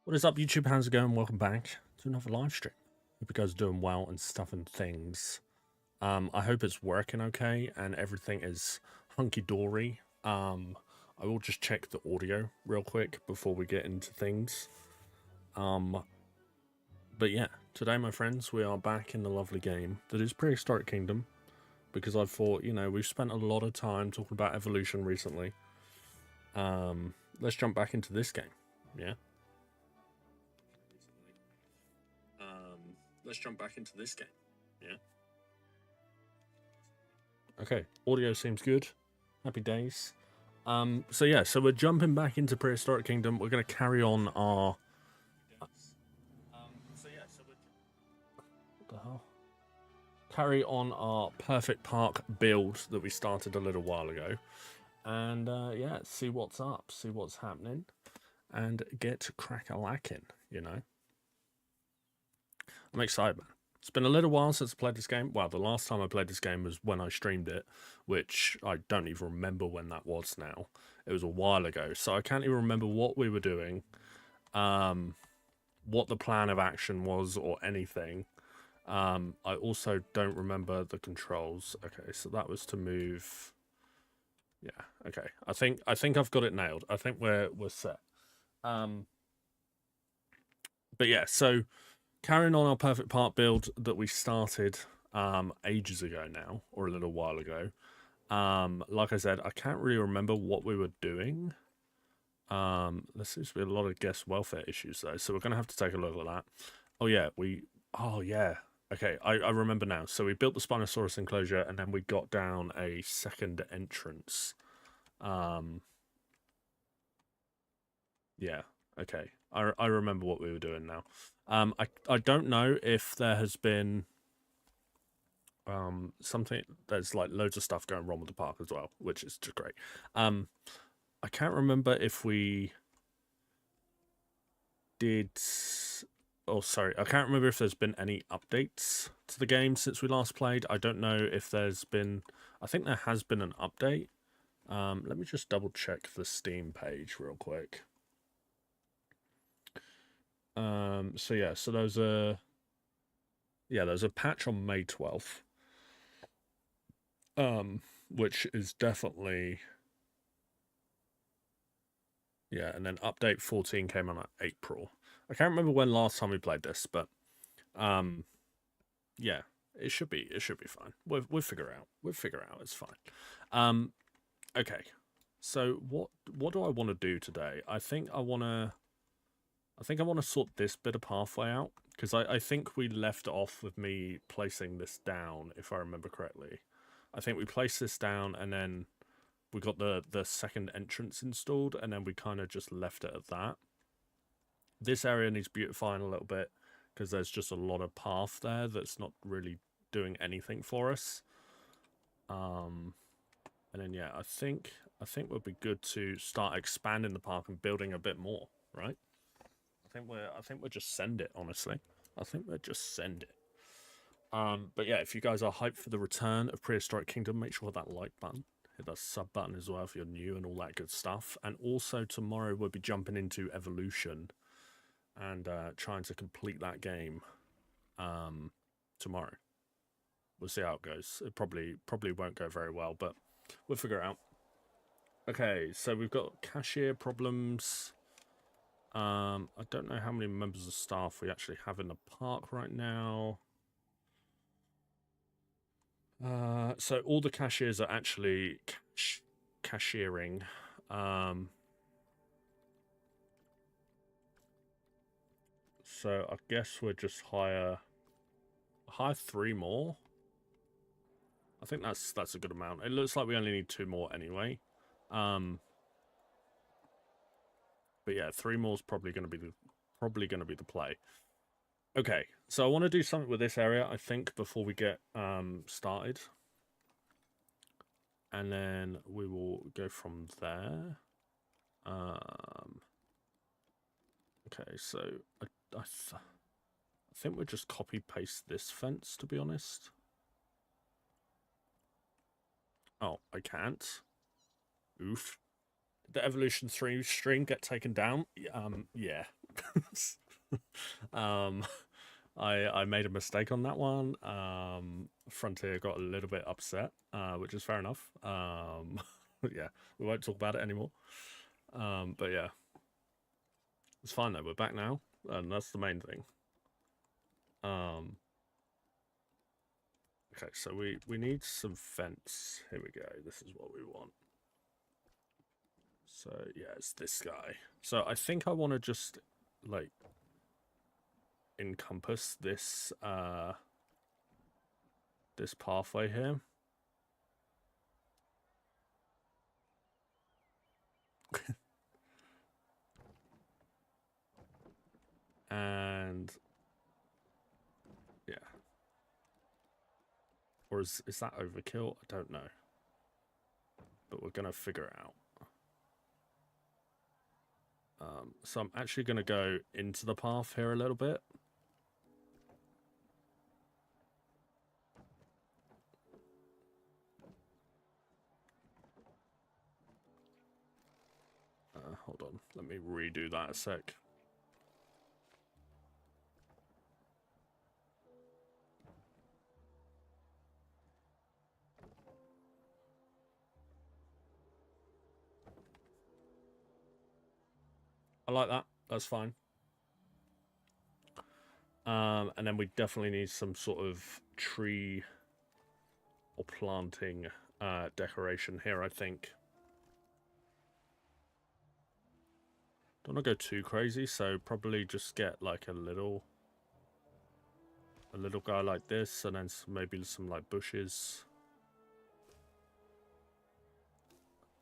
What is up, YouTube? How's it going? Welcome back to another live stream. Hope you guys are doing well and stuff and things. I hope it's working okay and everything is hunky-dory. I will just check the audio real quick before we get into things. But yeah, today, my friends, we are back in the lovely game that is Prehistoric Kingdom, because I thought, you know, we've spent a lot of time talking about evolution recently. Let's jump back into this game, yeah? Let's jump back into this game. Yeah. Okay. Audio seems good. Happy days. So yeah, so we're jumping back into Prehistoric Kingdom. We're gonna carry on our what the hell? Carry on our perfect park build that we started a little while ago. And yeah, see what's up, see what's happening, and get crack-a-lacking, you know. I'm excited, man. It's been a little while since I played this game. Well, the last time I played this game was when I streamed it, which I don't even remember when that was now. It was a while ago, so I can't even remember what we were doing, what the plan of action was, or anything. I also don't remember the controls. Okay, so that was to move. Yeah, okay. I think I've got it nailed. I think we're set. But yeah, so carrying on our perfect part build that we started ages ago now, or a little while ago. Like I said, I can't really remember what we were doing. There seems to be a lot of guest welfare issues though, so we're gonna have to take a look at that. Oh yeah, oh yeah. Okay, I remember now. So we built the Spinosaurus enclosure and then we got down a second entrance. Yeah, okay. I remember what we were doing now. I don't know if there has been something. There's like loads of stuff going wrong with the park as well, which is just great. I can't remember if we did. Oh, sorry, I can't remember if there's been any updates to the game since we last played. I don't know if there's been. I think there has been an update. Let me just double check the Steam page real quick. So yeah, so there's a patch on May 12th. Which is definitely, yeah, and then update 14 came on in April. I can't remember when last time we played this, but yeah, it should be fine. We'll figure out. We'll figure out. It's fine. Okay. So what do I want to do today? I think I want to sort this bit of pathway out, because I think we left off with me placing this down, if I remember correctly. I think we placed this down and then we got the second entrance installed, and then we kind of just left it at that. This area needs beautifying a little bit because there's just a lot of path there that's not really doing anything for us. And then yeah, I think it would be good to start expanding the park and building a bit more, right? I think we'll just send it, honestly. I think we'll just send it. But yeah, if you guys are hyped for the return of Prehistoric Kingdom, make sure that like button, hit that sub button as well if you're new and all that good stuff. And also tomorrow we'll be jumping into Evolution and trying to complete that game tomorrow. We'll see how it goes. It probably won't go very well, but we'll figure it out. Okay, so we've got cashier problems. I don't know how many members of staff we actually have in the park right now. So all the cashiers are actually cashiering. So I guess we'll just hire 3 more. I think that's a good amount. It looks like we only need 2 more anyway. But yeah, 3 more is probably going to be the play. Okay, so I want to do something with this area, I think, before we get started. And then we will go from there. Okay, so I think we'll just copy paste this fence, to be honest. Oh, I can't. Oof. Did the Evolution 3 stream get taken down? Yeah. I made a mistake on that one. Frontier got a little bit upset, which is fair enough. Yeah, we won't talk about it anymore. But yeah, it's fine though. We're back now, and that's the main thing. Okay, so we need some fence. Here we go. This is what we want. So yeah, it's this guy. So I think I want to just like encompass this this pathway here. And yeah. Or is that overkill? I don't know. But we're gonna figure it out. So I'm actually gonna go into the path here a little bit. Hold on, let me redo that a sec. I like that. That's fine. And then we definitely need some sort of tree or planting decoration here, I think. Don't want to go too crazy, so probably just get like a little guy like this, and then maybe some like bushes.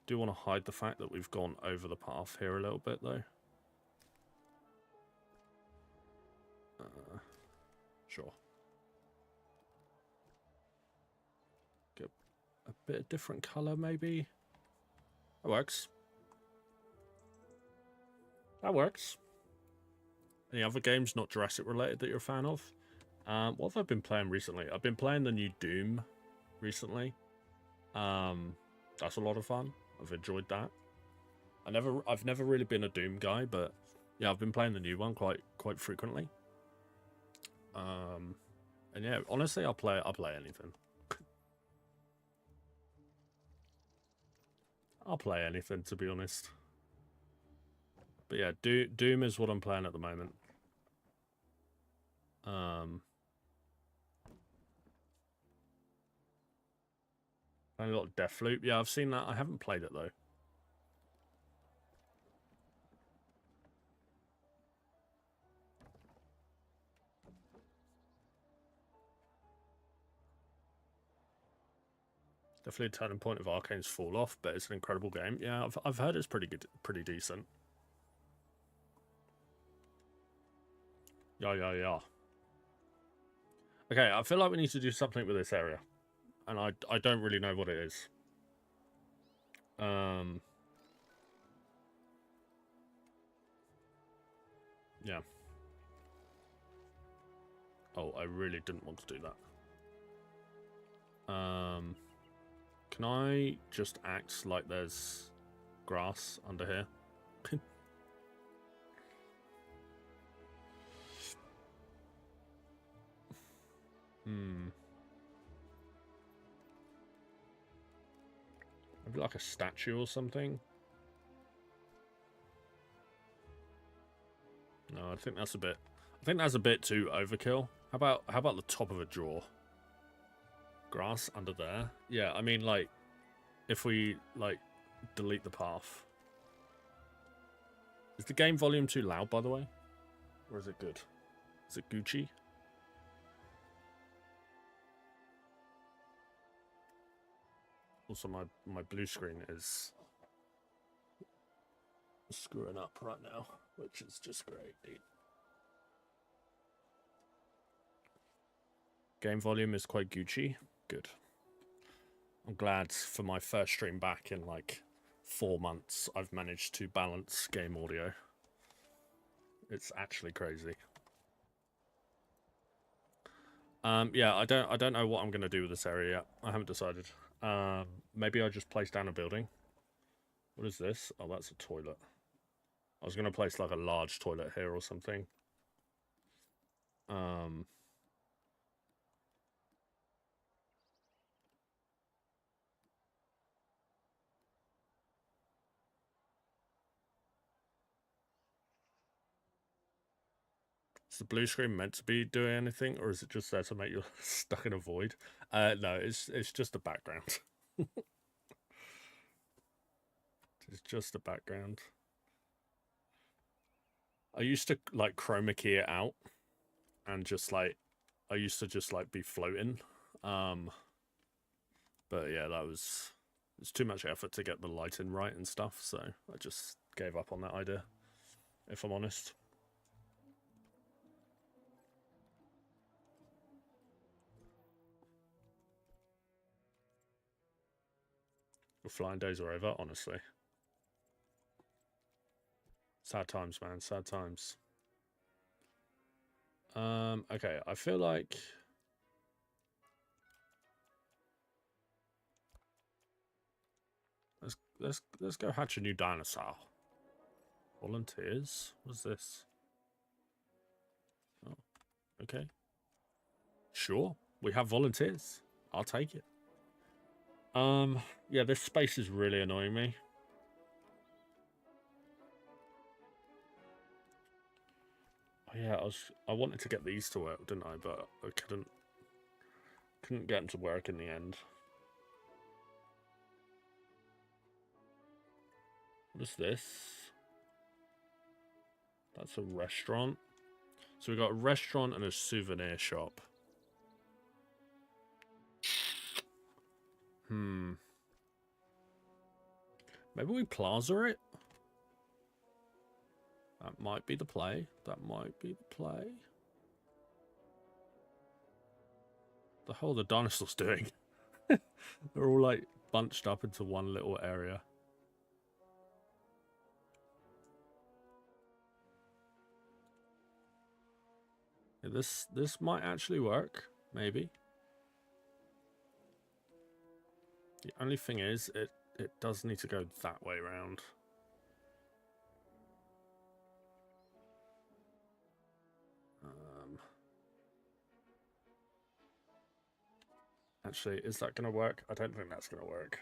Do want to hide the fact that we've gone over the path here a little bit though. Sure. Get a bit of different color maybe. That works. That works. Any other games not Jurassic related that you're a fan of? What have I been playing recently? I've been playing the new Doom recently. That's a lot of fun. I've enjoyed that. I've never really been a Doom guy, but yeah, I've been playing the new one quite frequently. And yeah, honestly, I'll play anything. I'll play anything, to be honest. But yeah, Doom is what I'm playing at the moment. Playing a lot of Deathloop. Yeah, I've seen that. I haven't played it though. Definitely a turning point of Arcane's fall off, but it's an incredible game. Yeah, I've heard it's pretty good, pretty decent. Yeah. Okay, I feel like we need to do something with this area, and I don't really know what it is. Yeah. Oh, I really didn't want to do that. Can I just act like there's grass under here? Maybe like a statue or something? No, I think that's a bit too overkill. How about the top of a drawer? Grass under there? Yeah, I mean, like, if we, like, delete the path. Is the game volume too loud, by the way? Or is it good? Is it Gucci? Also, my blue screen is screwing up right now, which is just great, dude. Game volume is quite Gucci. Good. I'm glad for my first stream back in like 4 months, I've managed to balance game audio. It's actually crazy. Yeah, I don't know what I'm gonna do with this area yet. I haven't decided. Maybe I just place down a building. What is this? Oh, that's a toilet. I was gonna place like a large toilet here or something. Is the blue screen meant to be doing anything, or is it just there to make you stuck in a void? No, it's just a background. It's just a background. I used to like chroma key it out, and just like I used to just like be floating. But yeah, it's too much effort to get the lighting right and stuff, so I just gave up on that idea, if I'm honest. The flying days are over, honestly. Sad times, man. Sad times. Okay, I feel like let's go hatch a new dinosaur. Volunteers? What's this? Oh, okay. Sure, we have volunteers. I'll take it. Yeah, this space is really annoying me. Oh, yeah, I wanted to get these to work, didn't I? But I couldn't get them to work in the end. What is this? That's a restaurant. So we got a restaurant and a souvenir shop. Maybe we plaza it? That might be the play. That might be the play. The hell are the dinosaurs doing? They're all like bunched up into one little area. Yeah, this might actually work, maybe. The only thing is, it does need to go that way around. Actually, is that going to work? I don't think that's going to work.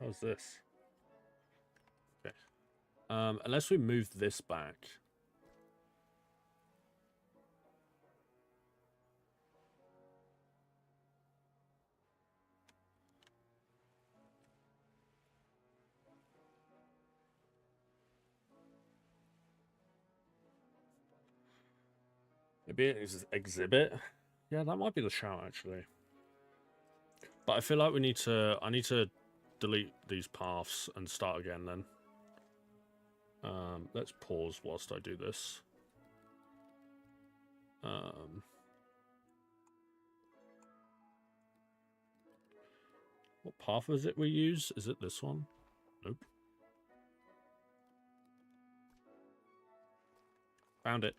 How's this? Okay. Unless we move this back. Maybe it's exhibit. Yeah, that might be the shout actually. But I feel like I need to delete these paths and start again then. Let's pause whilst I do this. What path is it we use? Is it this one? Nope. Found it.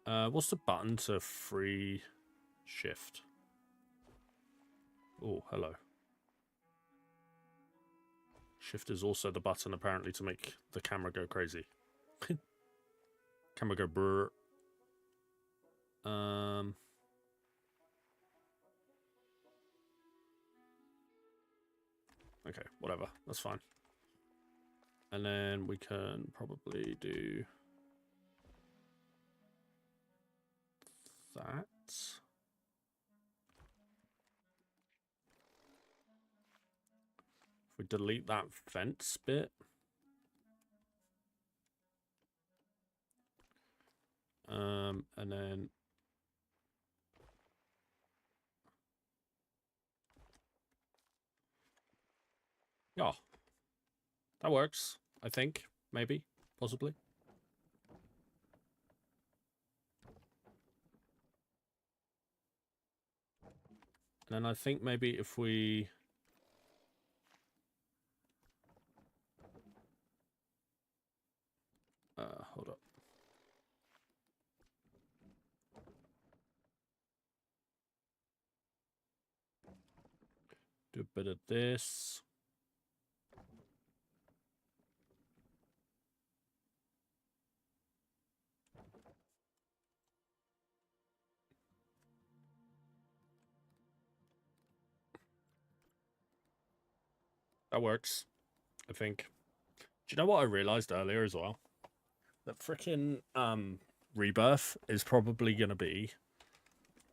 What's the button to free shift? Oh, hello. Shift is also the button, apparently, to make the camera go crazy. Camera go brr. Okay, whatever. That's fine. And then we can probably do that. If we delete that fence bit. And then yeah, that works. I think, maybe, possibly. And then I think maybe if we hold up. Do a bit of this. That works, I think. Do you know what I realized earlier as well? That frickin' Rebirth is probably going to be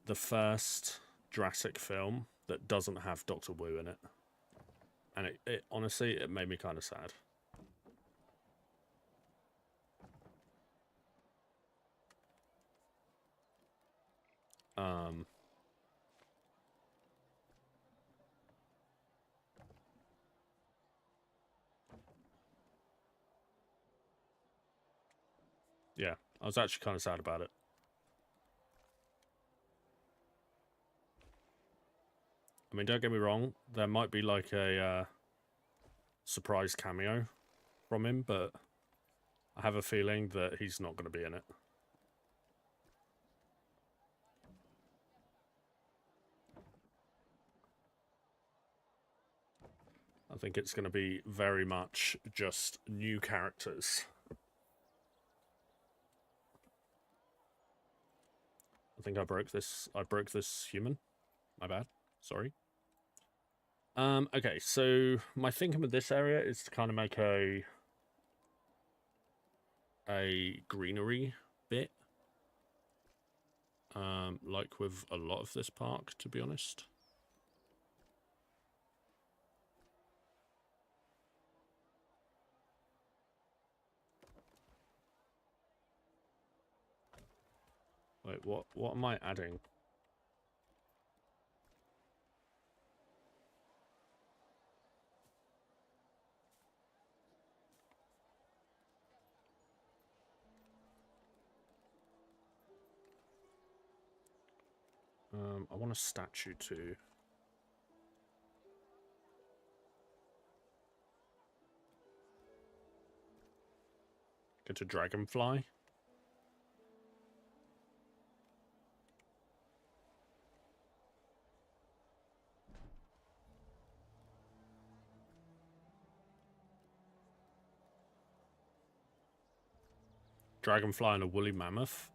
the first Jurassic film that doesn't have Doctor Wu in it. And it honestly, it made me kind of sad. Yeah, I was actually kind of sad about it. I mean, don't get me wrong, there might be like a surprise cameo from him, but I have a feeling that he's not going to be in it. I think it's going to be very much just new characters. I think I broke this human. My bad. Sorry. Okay, so my thinking with this area is to kind of make a greenery bit. Like with a lot of this park, to be honest. Wait, what am I adding? I want a statue too. Get a dragonfly. Dragonfly and a woolly mammoth.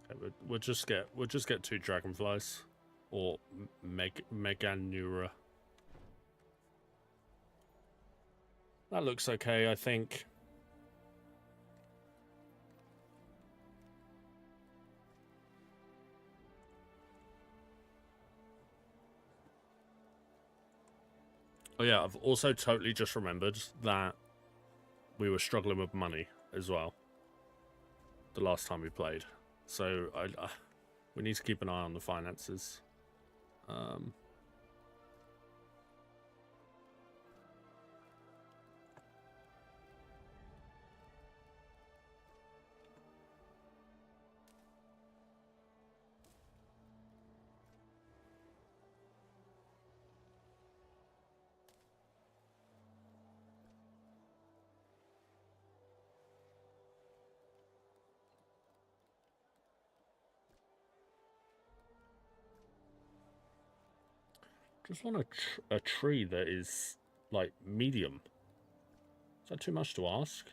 Okay, we'll just get 2 dragonflies, or Meganura. That looks okay, I think. Oh yeah, I've also totally just remembered that we were struggling with money as well the last time we played. So we need to keep an eye on the finances. Just want a tree that is, like, medium. Is that too much to ask?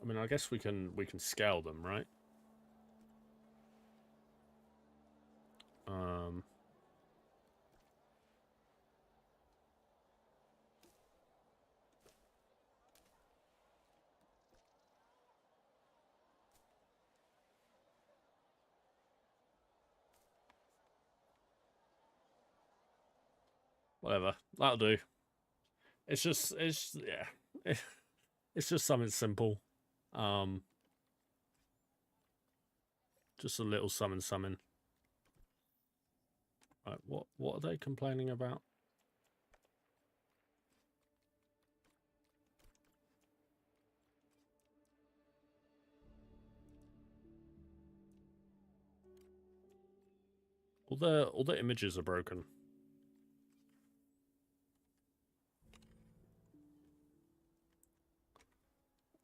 I mean, I guess we can scale them, right? Whatever, that'll do. It's yeah, it's just something simple. Just a little summon. Right, what are they complaining about? All the images are broken.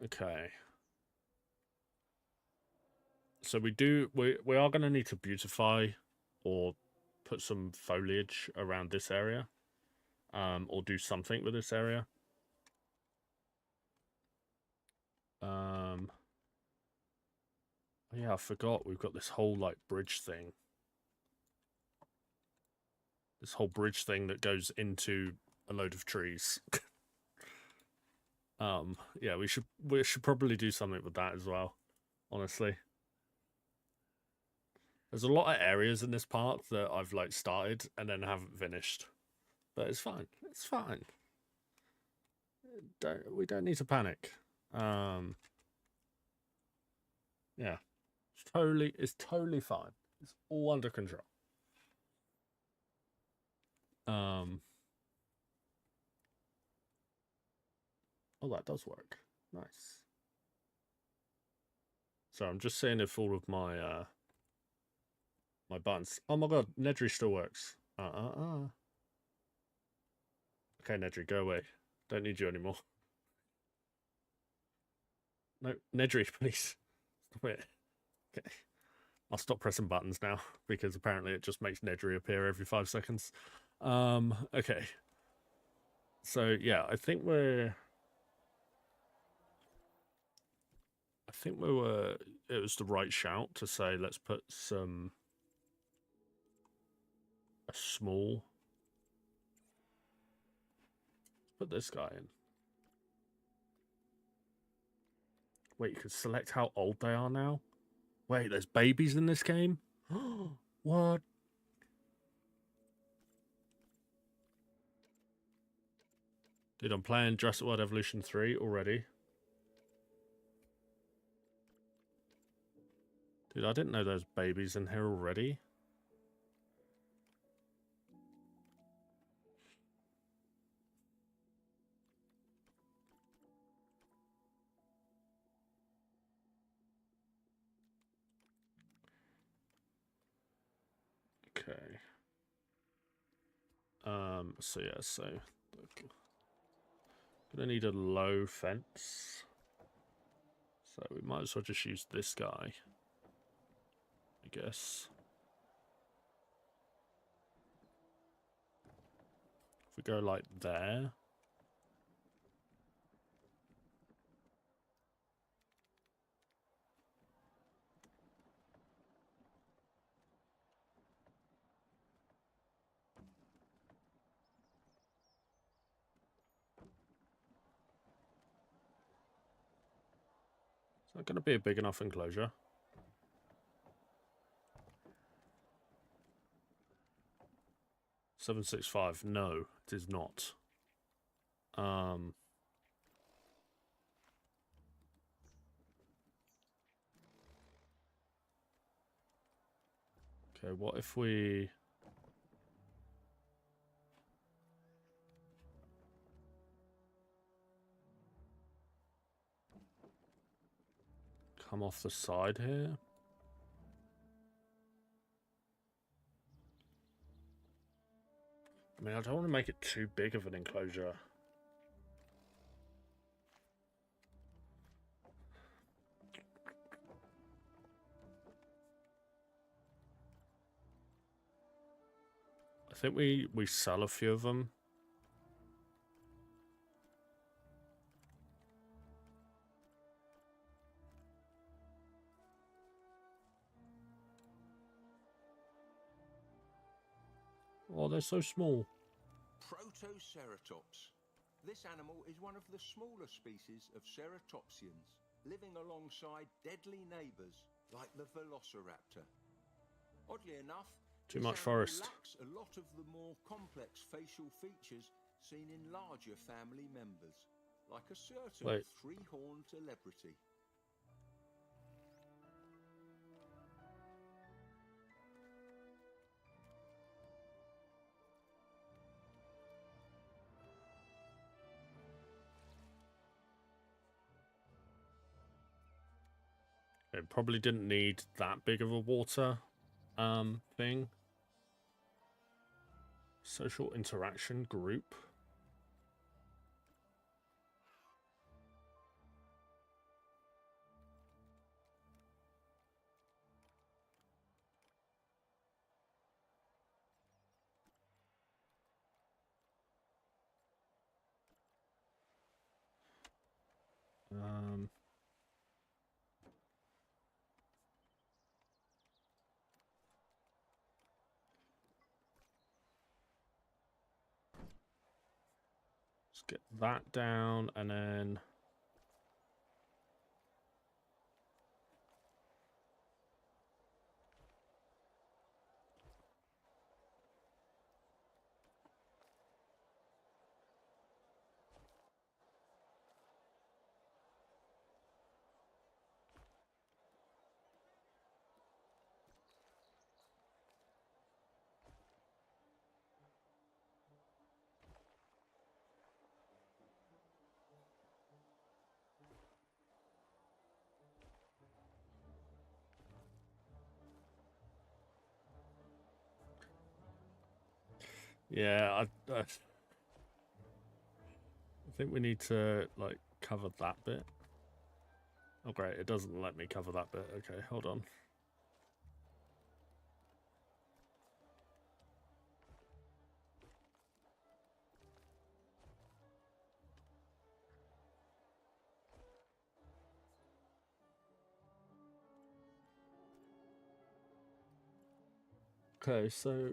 Okay. So we are going to need to beautify or put some foliage around this area, or do something with this area. Yeah, I forgot we've got this whole like bridge thing. This whole bridge thing that goes into a load of trees. Yeah, we should probably do something with that as well, honestly. There's a lot of areas in this part that I've like started and then haven't finished. But it's fine. It's fine. We don't need to panic. Yeah. It's totally fine. It's all under control. Oh, that does work. Nice. So I'm just seeing if all of my my buttons. Oh my god, Nedry still works. Okay, Nedry, go away. Don't need you anymore. No, Nedry, please. Stop it. Okay. I'll stop pressing buttons now, because apparently it just makes Nedry appear every 5 seconds. Okay. So, yeah, I think it was the right shout to say, let's put a small... Let's put this guy in. Wait, you can select how old they are now? Wait, there's babies in this game? What? Dude, I'm playing Jurassic World Evolution 3 already. Dude, I didn't know there's babies in here already. Okay. So yeah, gonna need a low fence. So we might as well just use this guy, I guess. If we go like there. Is that going to be a big enough enclosure? $765. No, it is not. Okay, what if we... come off the side here? I mean, I don't want to make it too big of an enclosure. I think we sell a few of them. Oh, they're so small. Protoceratops. This animal is one of the smaller species of ceratopsians, living alongside deadly neighbours like the velociraptor. Oddly enough, Too much forest. lacks a lot of the more complex facial features seen in larger family members, like a certain three-horned celebrity. It probably didn't need that big of a water thing. Social interaction group. Let's get that down, and then yeah, I think we need to like cover that bit. Oh great, it doesn't let me cover that bit. Okay, hold on. Okay, so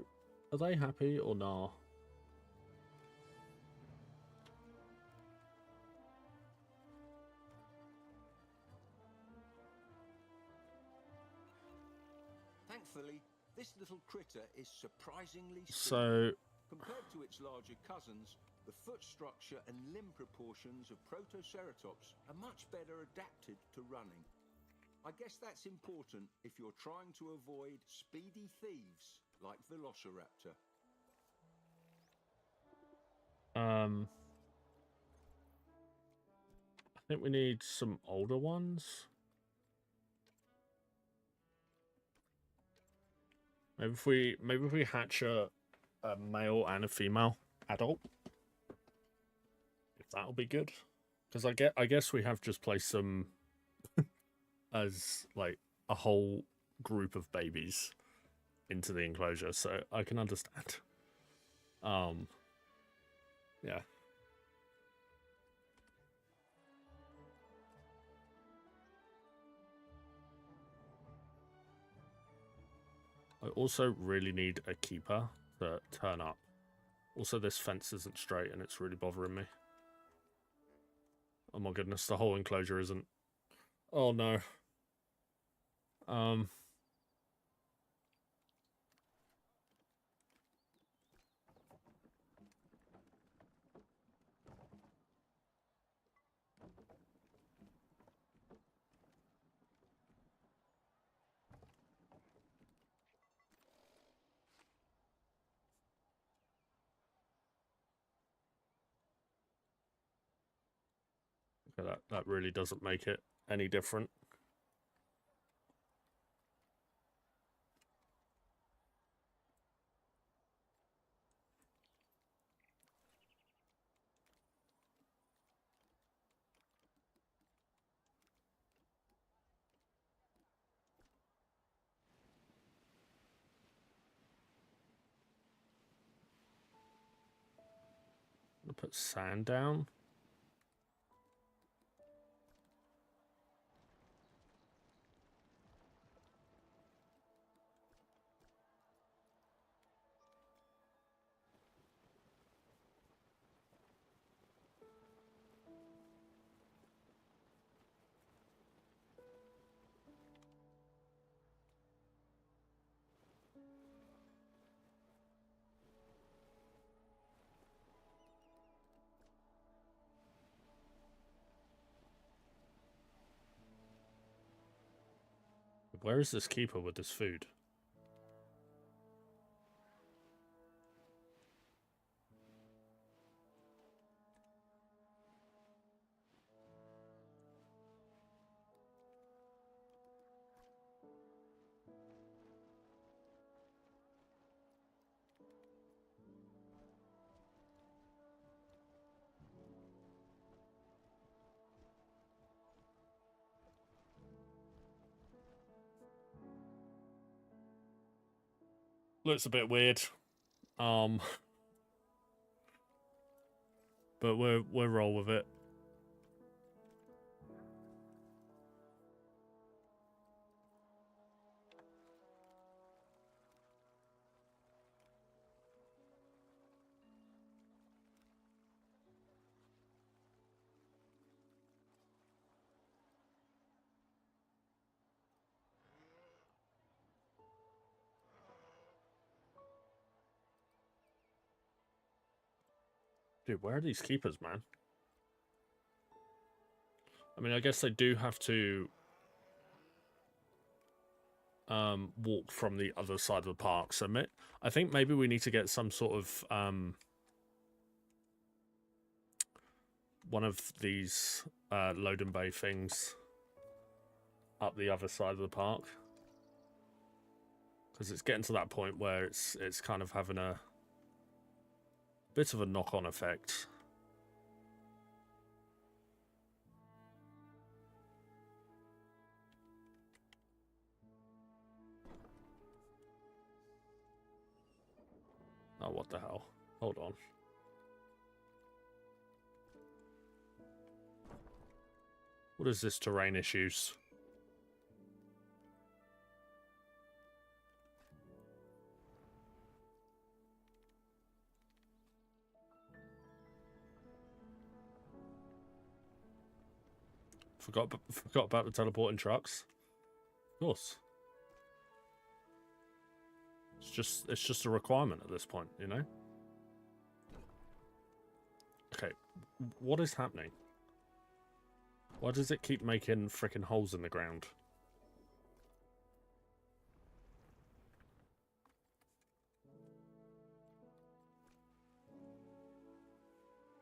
are they happy or nah? Thankfully, this little critter is surprisingly So compared to its larger cousins. The foot structure and limb proportions of Protoceratops are much better adapted to running. I guess that's important if you're trying to avoid speedy thieves like Velociraptor. I think we need some older ones. Maybe if we hatch a male and a female adult, if that'll be good. Because I guess we have just placed them as like a whole group of babies into the enclosure, so I can understand. Yeah. I also really need a keeper to turn up. Also, this fence isn't straight and it's really bothering me. Oh my goodness, the whole enclosure isn't. Oh no. Okay, that really doesn't make it any different. I'm gonna put sand down. Where is this keeper with this food? Looks a bit weird. But we'll roll with it. Dude, where are these keepers, man? I mean, I guess they do have to walk from the other side of the park. So I think maybe we need to get some sort of one of these load and bay things up the other side of the park, because it's getting to that point where it's kind of having a bit of a knock-on effect. Oh, what the hell? Hold on. What is this terrain issues? Forgot about the teleporting trucks. Of course. It's just a requirement at this point, you know? Okay, what is happening? Why does it keep making frickin' holes in the ground?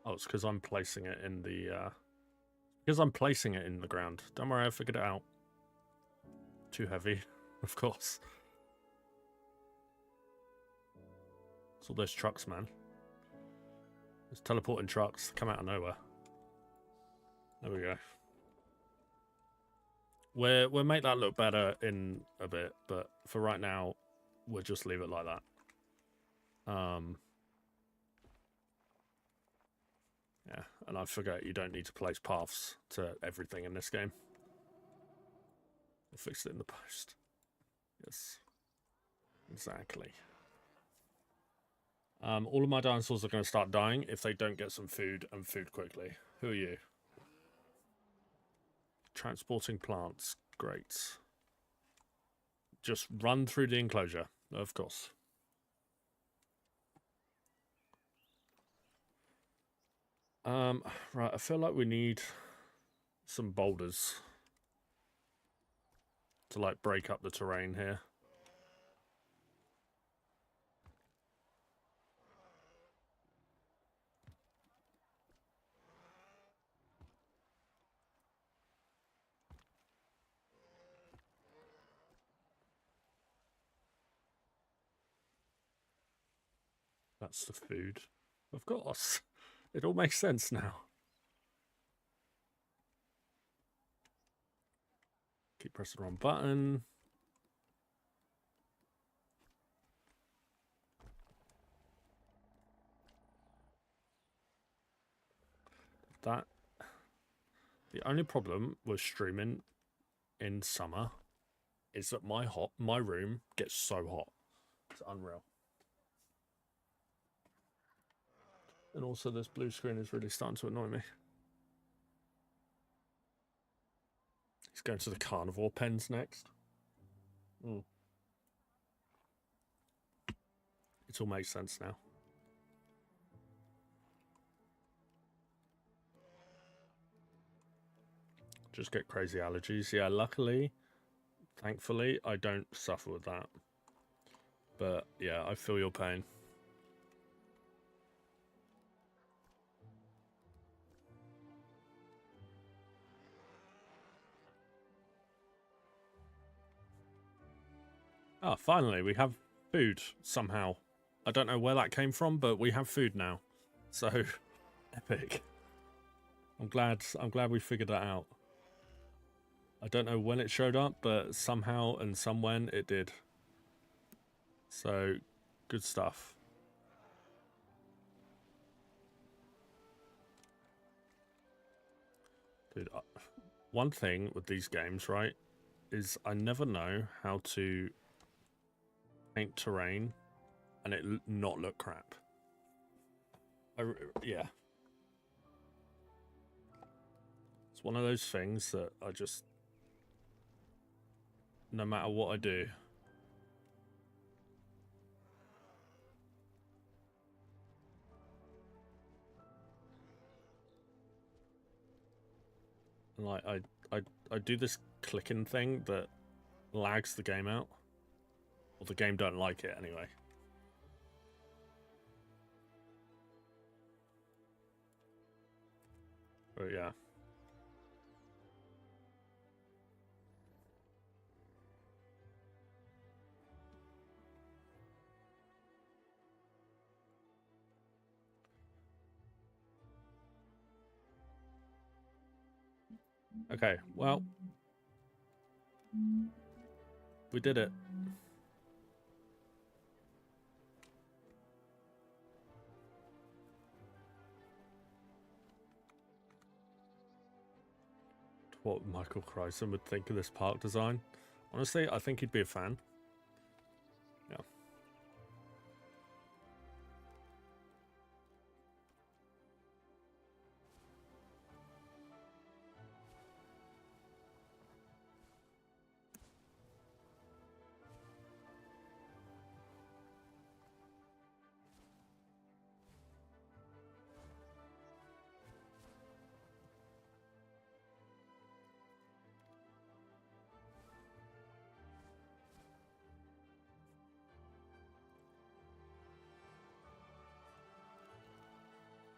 Oh, it's because I'm placing it in the, because I'm placing it in the ground. Don't worry, I figured it out. Too heavy, of course. It's all those trucks, man. Those teleporting trucks come out of nowhere. There we go. We'll make that look better in a bit, but for right now, we'll just leave it like that. Yeah, and I forget you don't need to place paths to everything in this game. We'll fix it in the post. Yes. Exactly. All of my dinosaurs are going to start dying if they don't get some food and food quickly. Who are you? Transporting plants. Great. Just run through the enclosure, of course. Right, I feel like we need some boulders to, like, break up the terrain here. That's the food. Of course. It all makes sense now. Keep pressing the wrong button. That. The only problem with streaming in summer is that my room gets so hot. It's unreal. And also this blue screen is really starting to annoy me. He's going to the carnivore pens next. It all makes sense now. Just get crazy allergies. Yeah, luckily, thankfully, I don't suffer with that. But yeah, I feel your pain. Ah, finally, we have food somehow. I don't know where that came from, but we have food now. So, epic. I'm glad we figured that out. I don't know when it showed up, but somehow and somewhen it did. So, Good stuff. Dude, one thing with these games, right, is I never know how to paint terrain and it not look crap. Yeah. It's one of those things that I just, no matter what I do, like I do this clicking thing that lags the game out. Or the game don't like it anyway. But yeah. Okay, well, we did it. What Michael Chryson would think of this park design. Honestly, I think he'd be a fan. Yeah.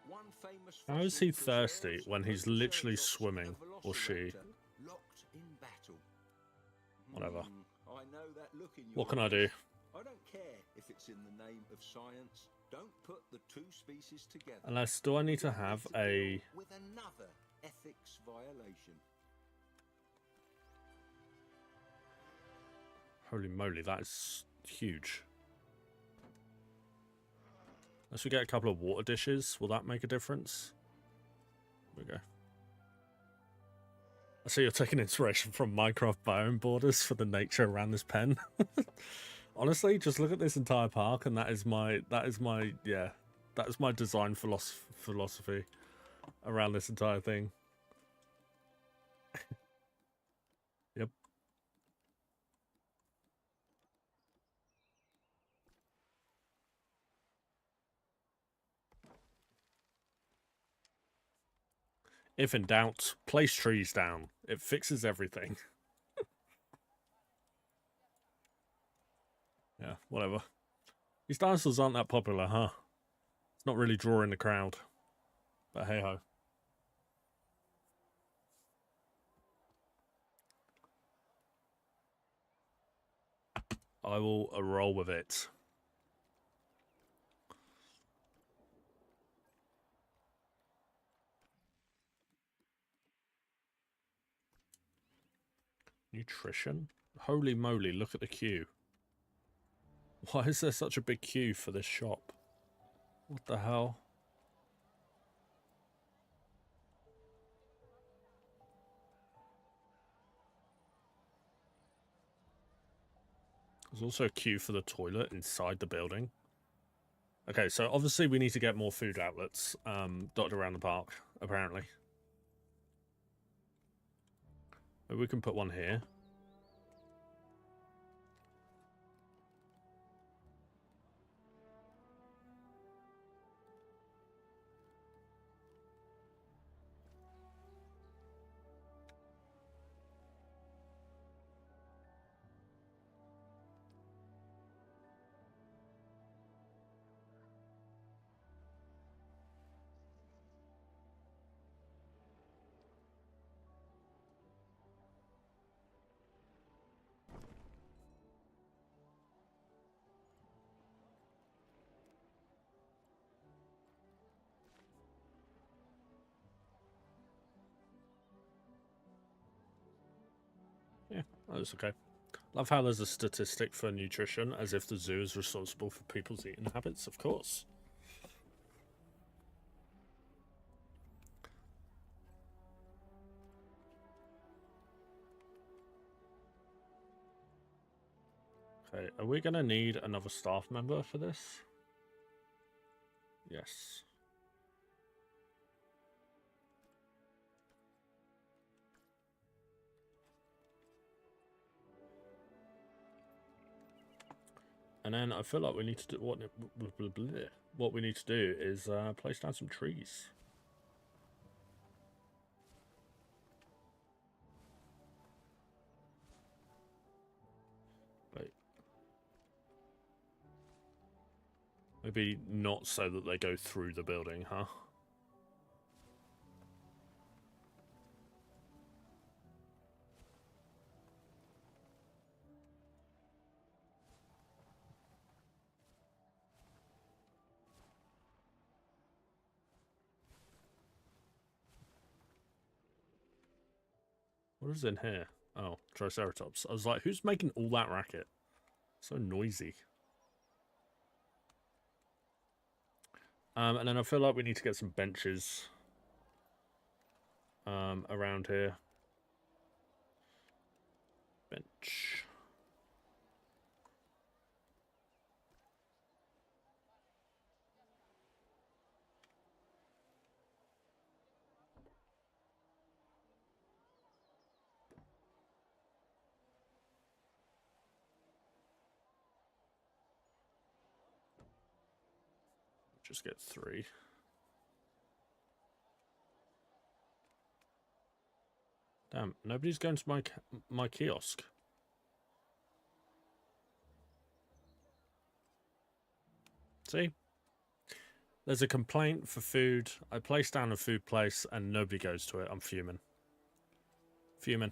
One famous How is he fossil thirsty preserves when he's literally Protoceratops swimming, and a or she? velociraptor locked in battle. Whatever. I know that look in your What can I do? I don't care if it's in the name of science. Don't put the two species together. Unless, do I need to have a... with another ethics violation. Holy moly, that is huge. Unless we get a couple of water dishes, will that make a difference? There we go. I see you're taking inspiration from Minecraft biome borders for the nature around this pen. Honestly, just look at this entire park, and that is my design philosophy around this entire thing. Yep. If in doubt, place trees down. It fixes everything. Yeah, whatever. These dinosaurs aren't that popular, huh? It's not really drawing the crowd. But hey ho. I will roll with it. Nutrition? Holy moly, look at the queue. Why is there such a big queue for this shop? What the hell? There's also a queue for the toilet inside the building. Okay, so obviously we need to get more food outlets dotted around the park, apparently. Maybe we can put one here. Yeah, that's okay. Love how there's a statistic for nutrition, as if the zoo is responsible for people's eating habits, of course. Okay, are we going to need another staff member for this? Yes. And then I feel like we need to do what we need to do is place down some trees. Wait. Maybe not so that they go through the building, huh? What is in here? Oh, Triceratops. I was like, who's making all that racket? So noisy. And then I feel like we need to get some benches around here. Bench. Just get 3. Damn, nobody's going to my kiosk. See? There's a complaint for food. I place down a food place and nobody goes to it. I'm fuming. Fuming.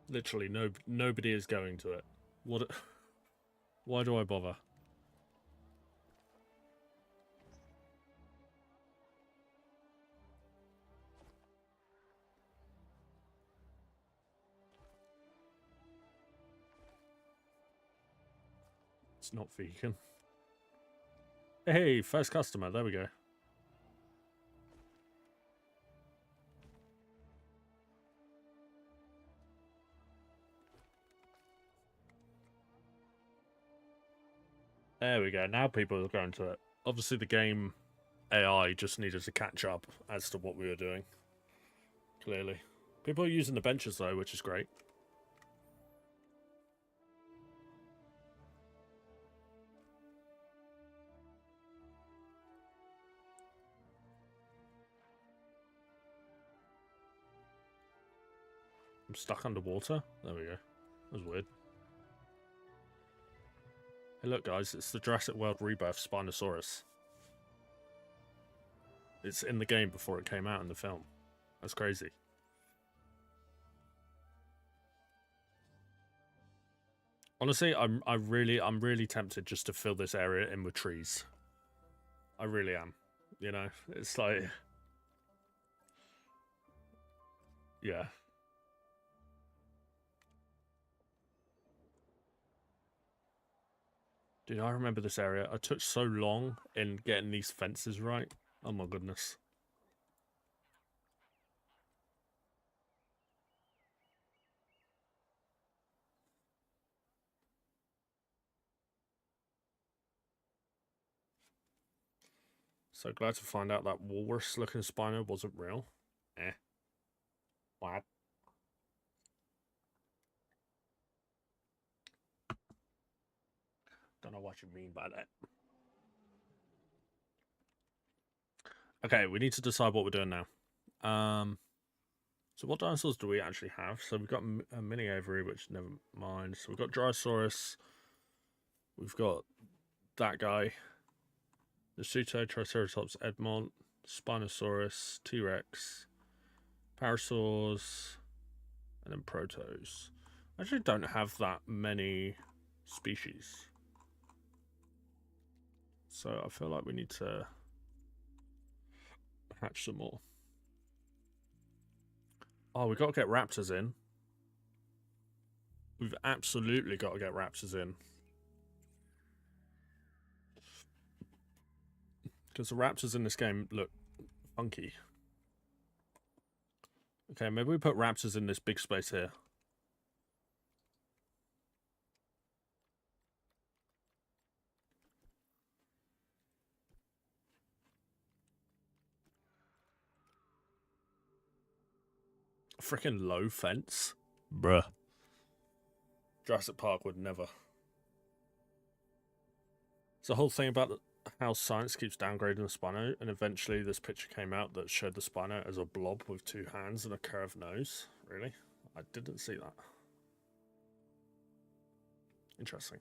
Literally, nobody is going to it. What? Why do I bother? It's not vegan. Hey, first customer. There we go. There we go. Now people are going to it. Obviously, the game AI just needed to catch up as to what we were doing. Clearly. People are using the benches, though, which is great. I'm stuck underwater. There we go. That was weird. Hey, look, guys. It's the Jurassic World Rebirth Spinosaurus. It's in the game before it came out in the film. That's crazy. Honestly, I'm really tempted just to fill this area in with trees. I really am. You know, it's like, yeah. Dude, I remember this area. I took so long in getting these fences right. Oh my goodness. So glad to find out that walrus-looking Spino wasn't real. Eh. What? Don't know what you mean by that. Okay, we need to decide what we're doing now. So what dinosaurs do we actually have? So we've got a mini aviary, which never mind. So we've got Dryosaurus. We've got that guy. Nasuto, Triceratops, Edmont, Spinosaurus, T-Rex, Parasaurs, and then Protos. I actually don't have that many species. So I feel like we need to hatch some more. Oh, we've got to get raptors in. We've absolutely got to get raptors in. Because the raptors in this game look funky. Okay, maybe we put raptors in this big space here. Freaking low fence. Bruh. Jurassic Park would never. It's the whole thing about how science keeps downgrading the Spino, and eventually this picture came out that showed the Spino as a blob with 2 hands and a curved nose. Really? I didn't see that. Interesting.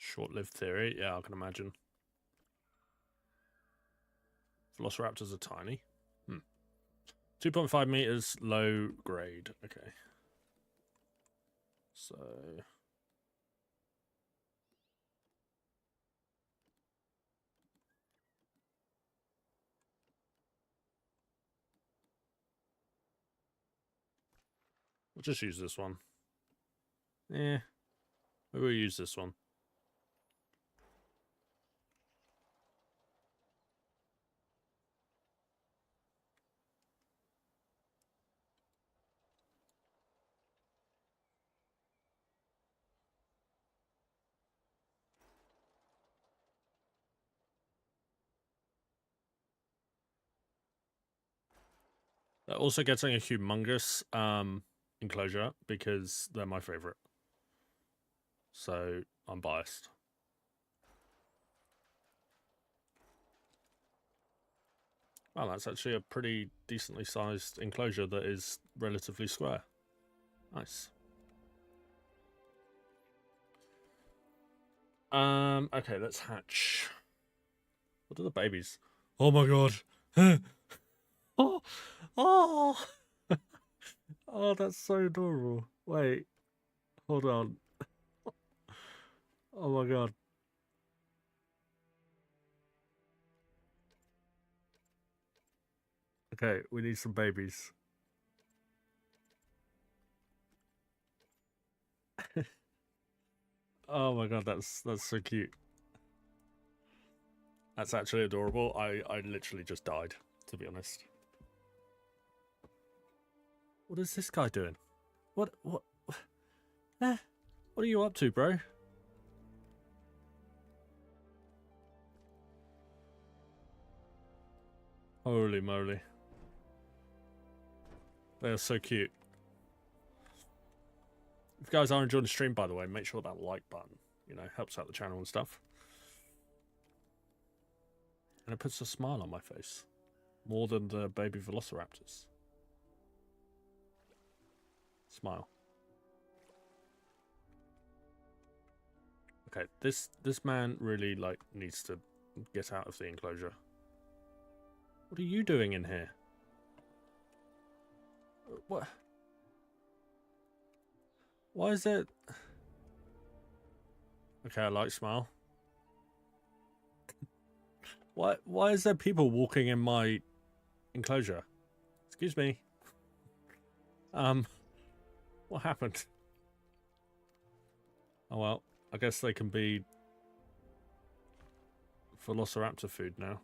Short-lived theory, yeah, I can imagine. Velociraptors are tiny. 2.5 meters, low grade. Okay. So... we'll just use this one. Maybe we'll use this one. They're also getting a humongous enclosure because they're my favorite. So I'm biased. Wow, that's actually a pretty decently sized enclosure that is relatively square. Nice. Okay, let's hatch. What are the babies? Oh my god. Oh, oh, oh, that's so adorable. Wait, hold on. Oh my god. Okay, we need some babies. Oh my god, that's so cute. That's actually adorable. I literally just died, to be honest. What is this guy doing? What what are you up to, bro? Holy moly. They are so cute. If you guys are enjoying the stream, by the way, make sure that like button, you know, helps out the channel and stuff. And it puts a smile on my face. More than the baby velociraptors. Smile. Okay, this man really, like, needs to get out of the enclosure. What are you doing in here? What? Why is it? Okay, I like smile. Why is there people walking in my enclosure? Excuse me. What happened? Oh well, I guess they can be velociraptor food now.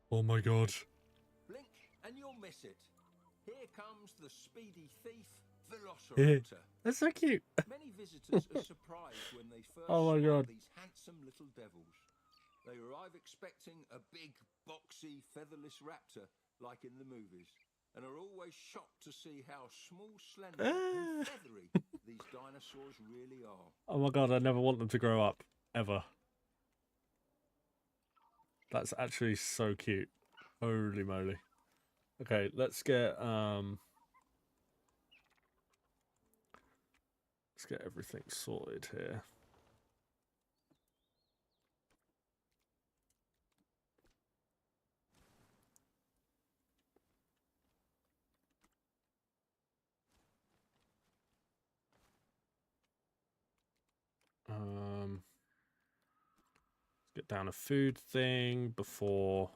Oh my god. Blink and you'll miss it. Here comes the speedy thief, Velociraptor. That's so cute. Many visitors are surprised when they first Oh my god. spot these handsome little devils. They arrive expecting a big, boxy, featherless raptor like in the movies. and are always shocked to see how small, slender, and feathery these dinosaurs really are. Oh my god, I never want them to grow up, ever. That's actually so cute. Holy moly. Okay, let's get everything sorted here. Let's get down a food thing before.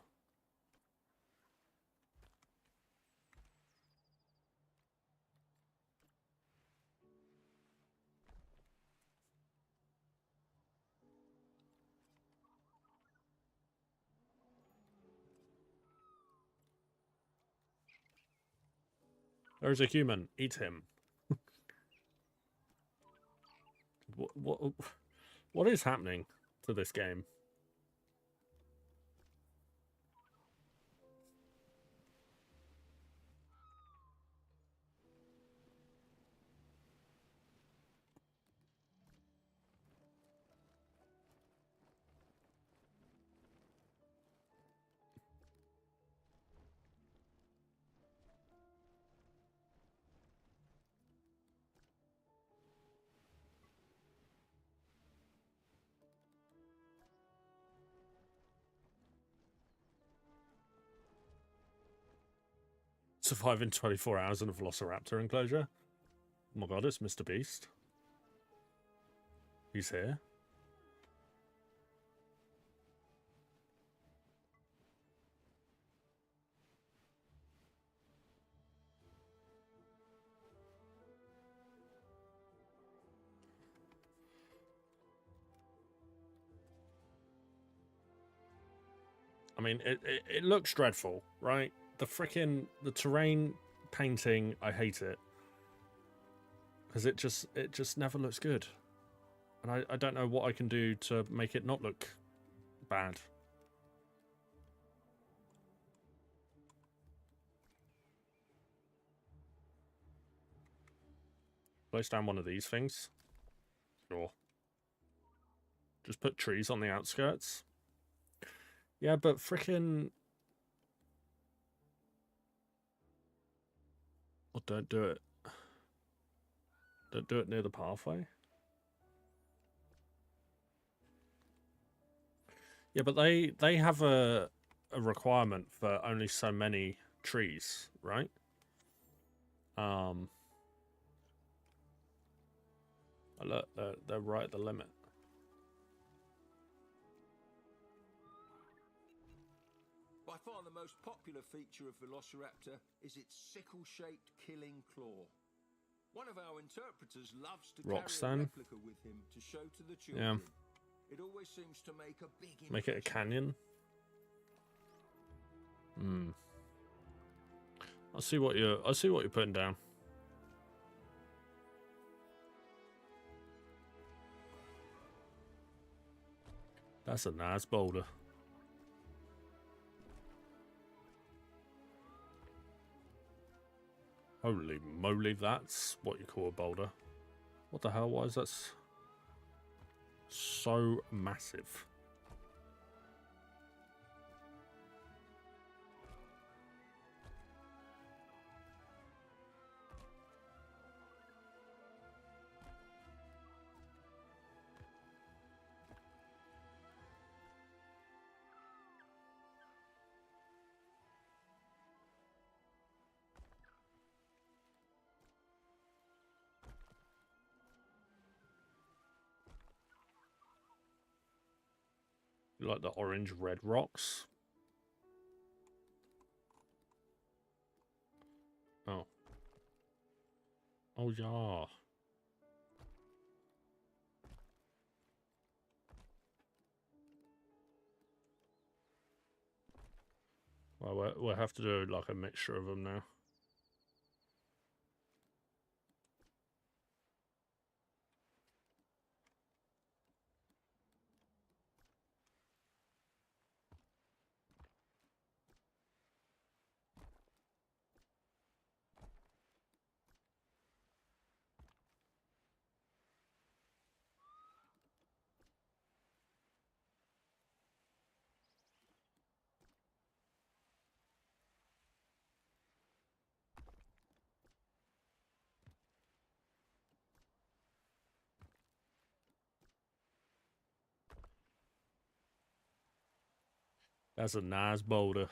There's a human. Eat him. What is happening to this game? Survive in 24 hours in a velociraptor enclosure? Oh my god, it's Mr. Beast. He's here. I mean, it looks dreadful, right? The terrain painting, I hate it. Because it just never looks good. And I don't know what I can do to make it not look bad. Place down one of these things. Sure. Just put trees on the outskirts. Yeah, but frickin'... Well, don't do it. Don't do it near the pathway. Yeah, but they have a requirement for only so many trees, right? Look, they're right at the limit. By far the most popular feature of Velociraptor is its sickle-shaped killing claw. One of our interpreters loves to carry a replica with him to show to the children. Yeah. It always seems to make a big impression. Make it a canyon. I see what you're putting down. That's a nice boulder. Holy moly, that's what you call a boulder. What the hell? Why is that so massive? You like the orange red rocks? Oh. Oh yeah. Well, we'll have to do like a mixture of them now. That's a nice boulder.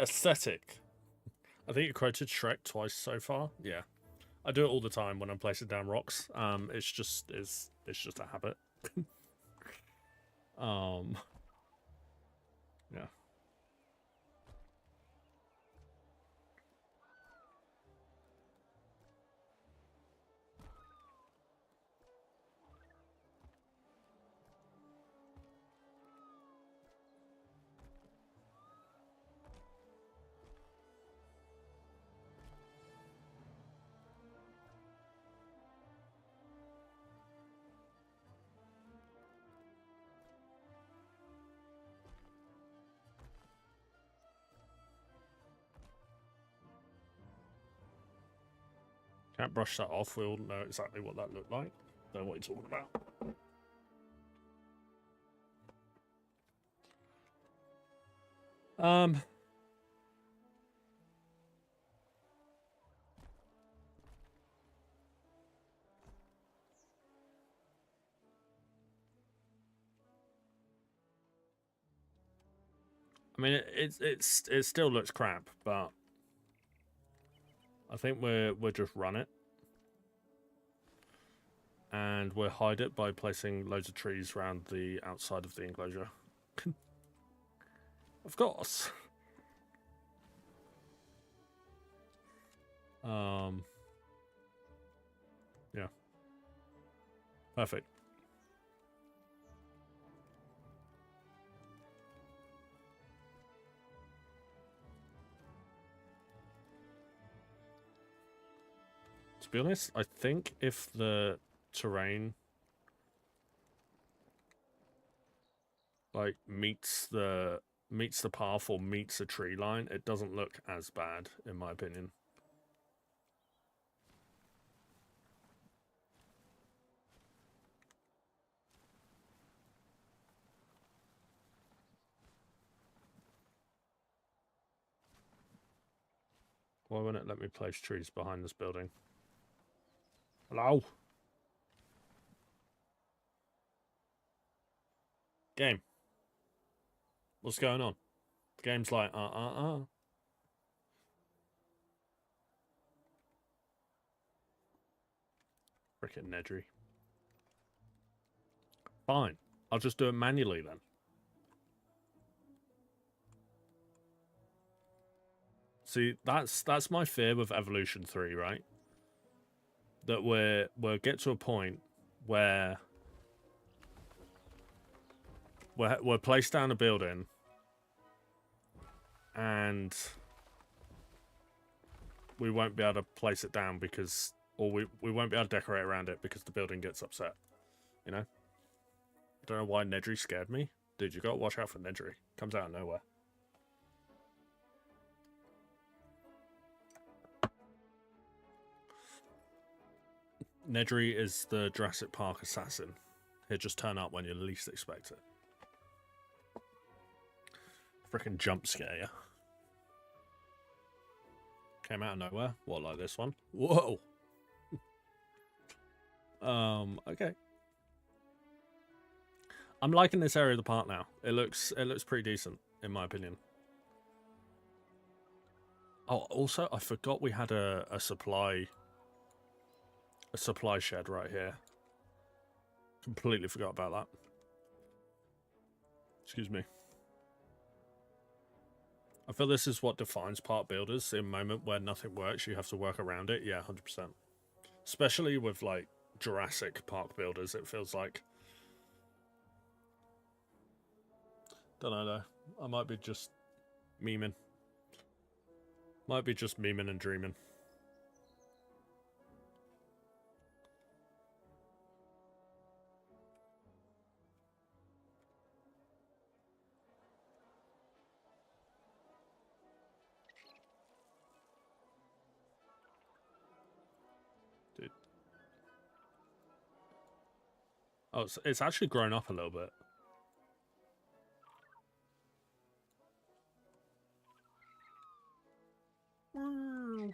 Aesthetic. I think you quoted Shrek twice so far. Yeah, I do it all the time when I'm placing down rocks. It's just a habit. Yeah. Can't brush that off. We all know exactly what that looked like. Don't know what you're talking about. I mean, it still looks crap, but I think we'll just run it, and we'll hide it by placing loads of trees around the outside of the enclosure. Of course. Yeah. Perfect. To be honest, I think if the terrain like meets the path or meets a tree line, it doesn't look as bad, in my opinion. Why won't it let me place trees behind this building? Hello? Game. What's going on? The game's like, Frickin' Nedry. Fine. I'll just do it manually then. See, that's my fear with Evolution 3, right? That we'll get to a point where we'll place down a building and we won't be able to place it down because, or we won't be able to decorate around it because the building gets upset. You know? I don't know why Nedry scared me. Dude, you gotta watch out for Nedry. Comes out of nowhere. Nedry is the Jurassic Park assassin. He'll just turn up when you least expect it. Frickin' jump scare you. Came out of nowhere. What, like this one? Whoa. Okay. I'm liking this area of the park now. It looks pretty decent, in my opinion. Oh, also, I forgot we had a supply shed right here. Completely forgot about that. Excuse me. I feel this is what defines park builders. In a moment where nothing works, you have to work around it. Yeah, 100%. Especially with, like, Jurassic Park builders, it feels like. Don't know, though. I might be just memeing. Might be just memeing and dreaming. Dude. Oh, it's actually grown up a little bit. Wow.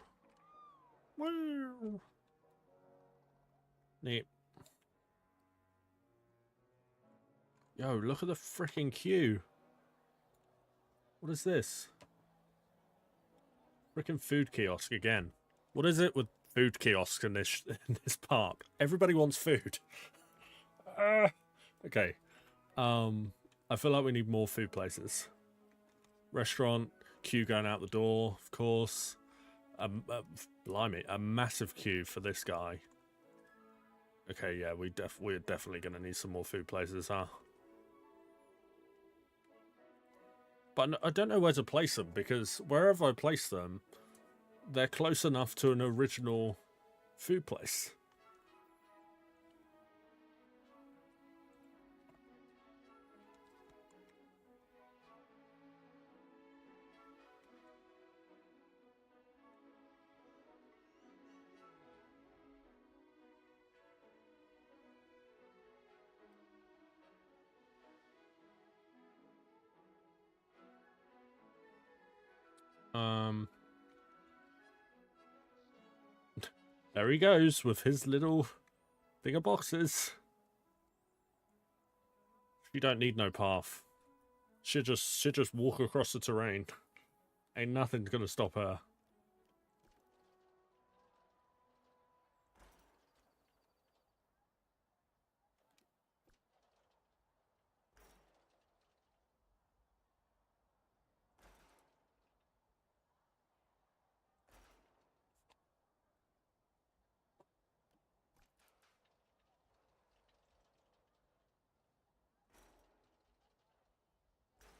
Wow. Neat. Yo, look at the freaking queue. What is this? Freaking food kiosk again. What is it with food kiosks in this park? Everybody wants food. Okay. I feel like we need more food places. Restaurant, queue going out the door, of course. Blimey, a massive queue for this guy. Okay, yeah, we're definitely going to need some more food places, huh? But I don't know where to place them, because wherever I place them, they're close enough to an original food place. There he goes with his little thing of boxes. She don't need no path. She'll just walk across the terrain. Ain't nothing's gonna stop her.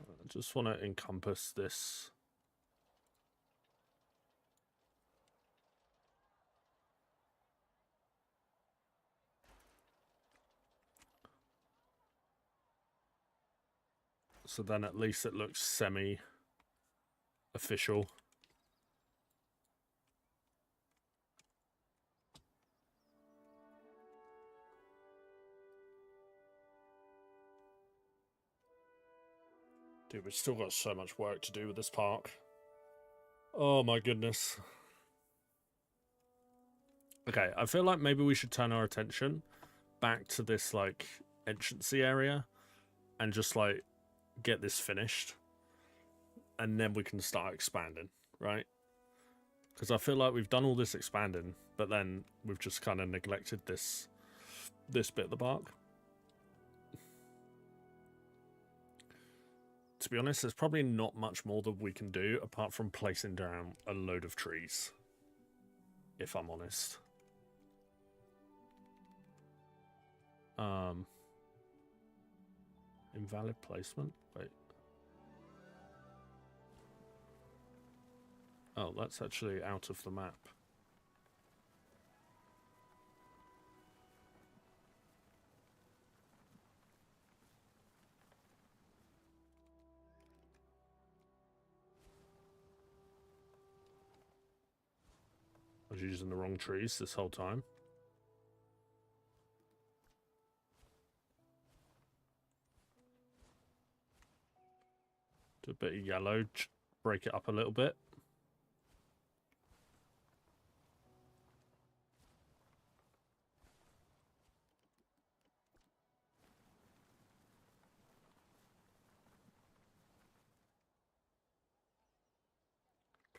I just want to encompass this. So then at least it looks semi-official. Dude, we've still got so much work to do with this park. Oh my goodness. Okay, I feel like maybe we should turn our attention back to this, like, entrancey area and just, like, get this finished. And then we can start expanding, right? Because I feel like we've done all this expanding, but then we've just kind of neglected this bit of the park. To be honest, there's probably not much more that we can do apart from placing down a load of trees, if I'm honest. Invalid placement? Wait. Oh, that's actually out of the map. I was using the wrong trees this whole time. Do a bit of yellow, break it up a little bit.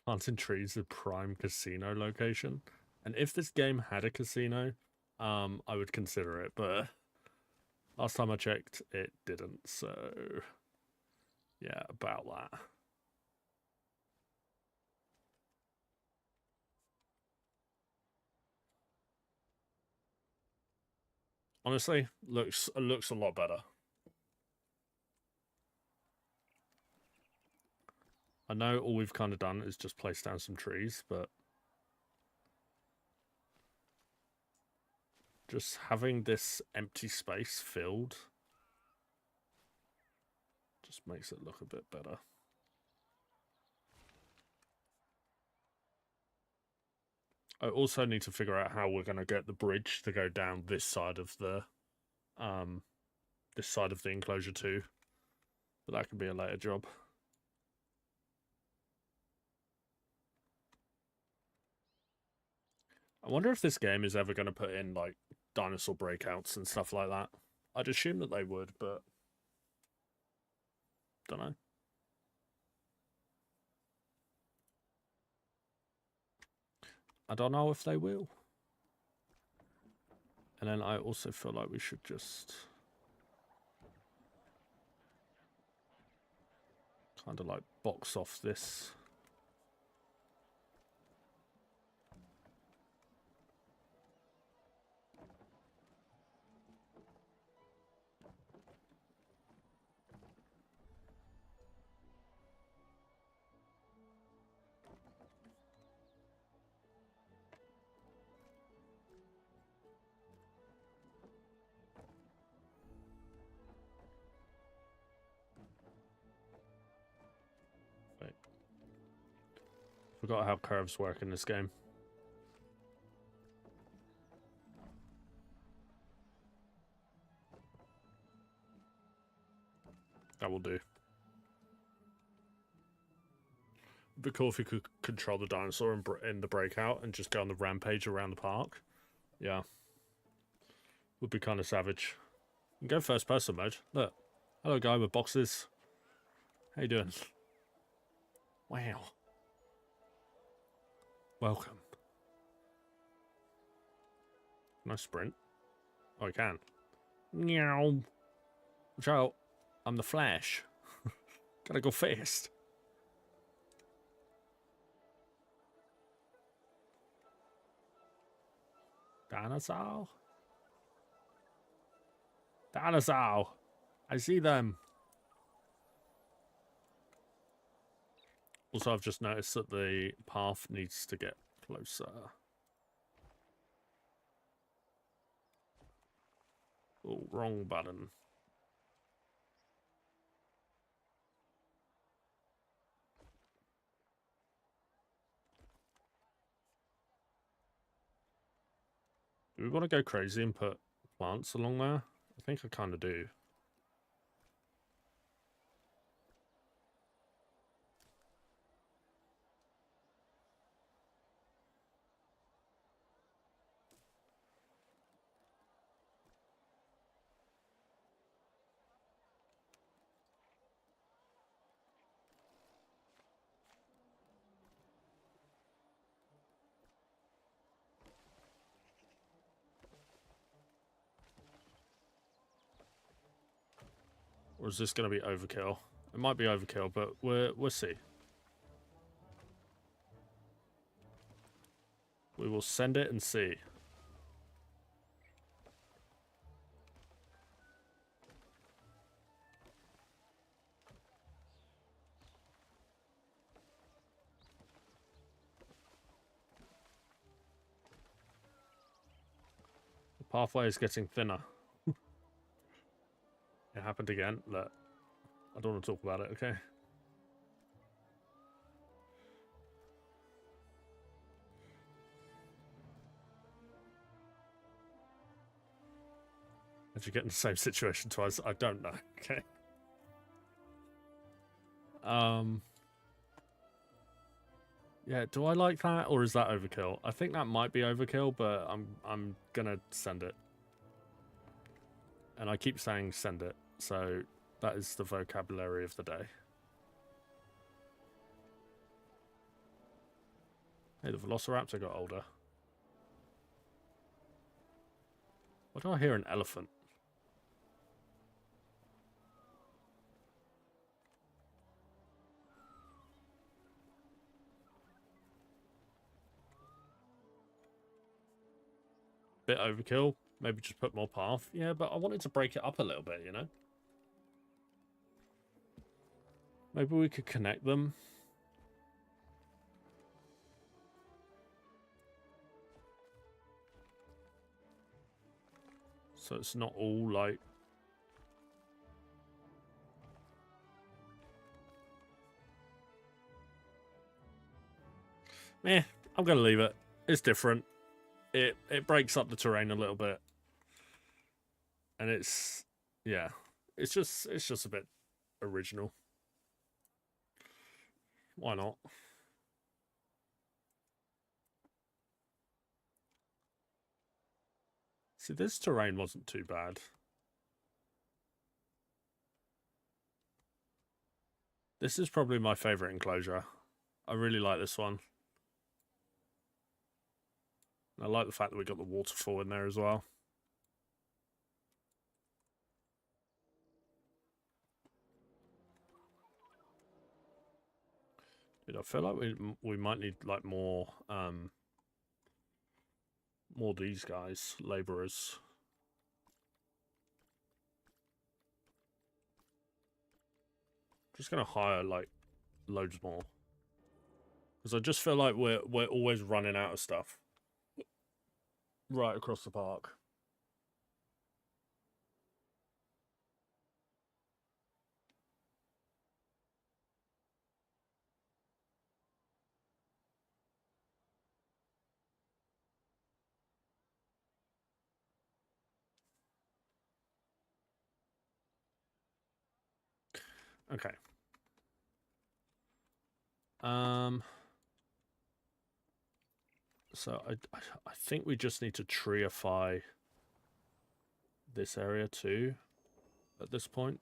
Planting trees a prime casino location. And if this game had a casino, I would consider it, but last time I checked, it didn't, so yeah, about that. Honestly, looks a lot better. I know all we've kind of done is just place down some trees, but just having this empty space filled just makes it look a bit better. I also need to figure out how we're going to get the bridge to go down this side of the this side of the enclosure too. But that could be a later job. I wonder if this game is ever going to put in, like, dinosaur breakouts and stuff like that. I'd assume that they would, but... don't know. I don't know if they will. And then I also feel like we should just... kind of, like, box off this... Forgot how curves work in this game. That will do. It'd be cool if you could control the dinosaur in the breakout and just go on the rampage around the park. Yeah. Would be kind of savage. You can go first person mode. Look. Hello, guy with boxes. How you doing? Wow. Welcome. Can I sprint? Oh, I can. Meow. Watch out. I'm the Flash. Gotta go fast. Dinosaur? Dinosaur! I see them. Also, I've just noticed that the path needs to get closer. Oh, wrong button. Do we want to go crazy and put plants along there? I think I kind of do. Or is this going to be overkill? It might be overkill, but we'll see. We will send it and see. The pathway is getting thinner. It happened again. Look, I don't want to talk about it, okay? Did you get in the same situation twice? I don't know, okay? Yeah, do I like that or is that overkill? I think that might be overkill, but I'm gonna send it. And I keep saying send it, so that is the vocabulary of the day. Hey, the Velociraptor got older. Why do I hear an elephant? Bit overkill. Maybe just put more path. Yeah, but I wanted to break it up a little bit, you know? Maybe we could connect them. So it's not all like... Eh, I'm going to leave it. It's different. It breaks up the terrain a little bit. And it's, yeah, it's just a bit original. Why not? See, this terrain wasn't too bad. This is probably my favorite enclosure. I really like this one. I like the fact that we got the waterfall in there as well. Dude, I feel like we might need like more these guys, laborers. Just gonna hire like loads more, because I just feel like we're always running out of stuff right across the park. Okay. So I think we just need to treeify this area too at this point.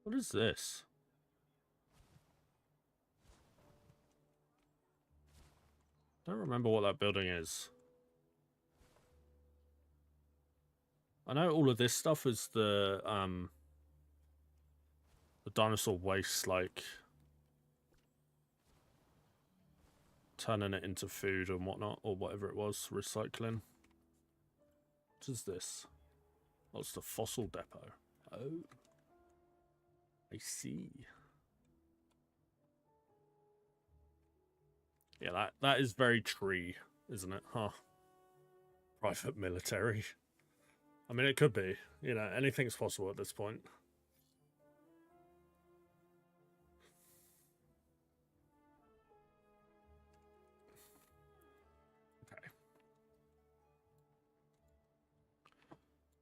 What is this? I don't remember what that building is. I know all of this stuff is the dinosaur waste, like turning it into food and whatnot, or whatever it was, recycling. What is this? Oh, it's the fossil depot. Oh, I see. Yeah, that is very tree, isn't it? Huh. Private military. I mean, it could be. You know, anything's possible at this point. Okay.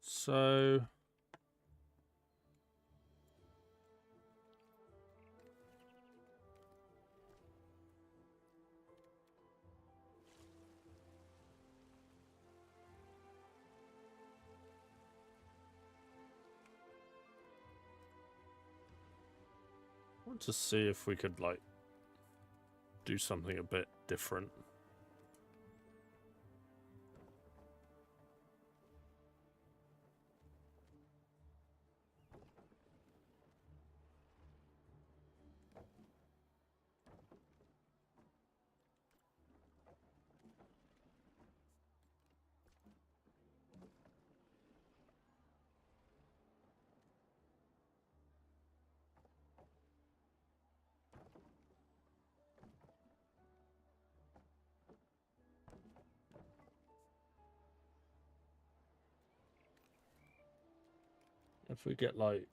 So... I want to see if we could, like, do something a bit different. If we get, like,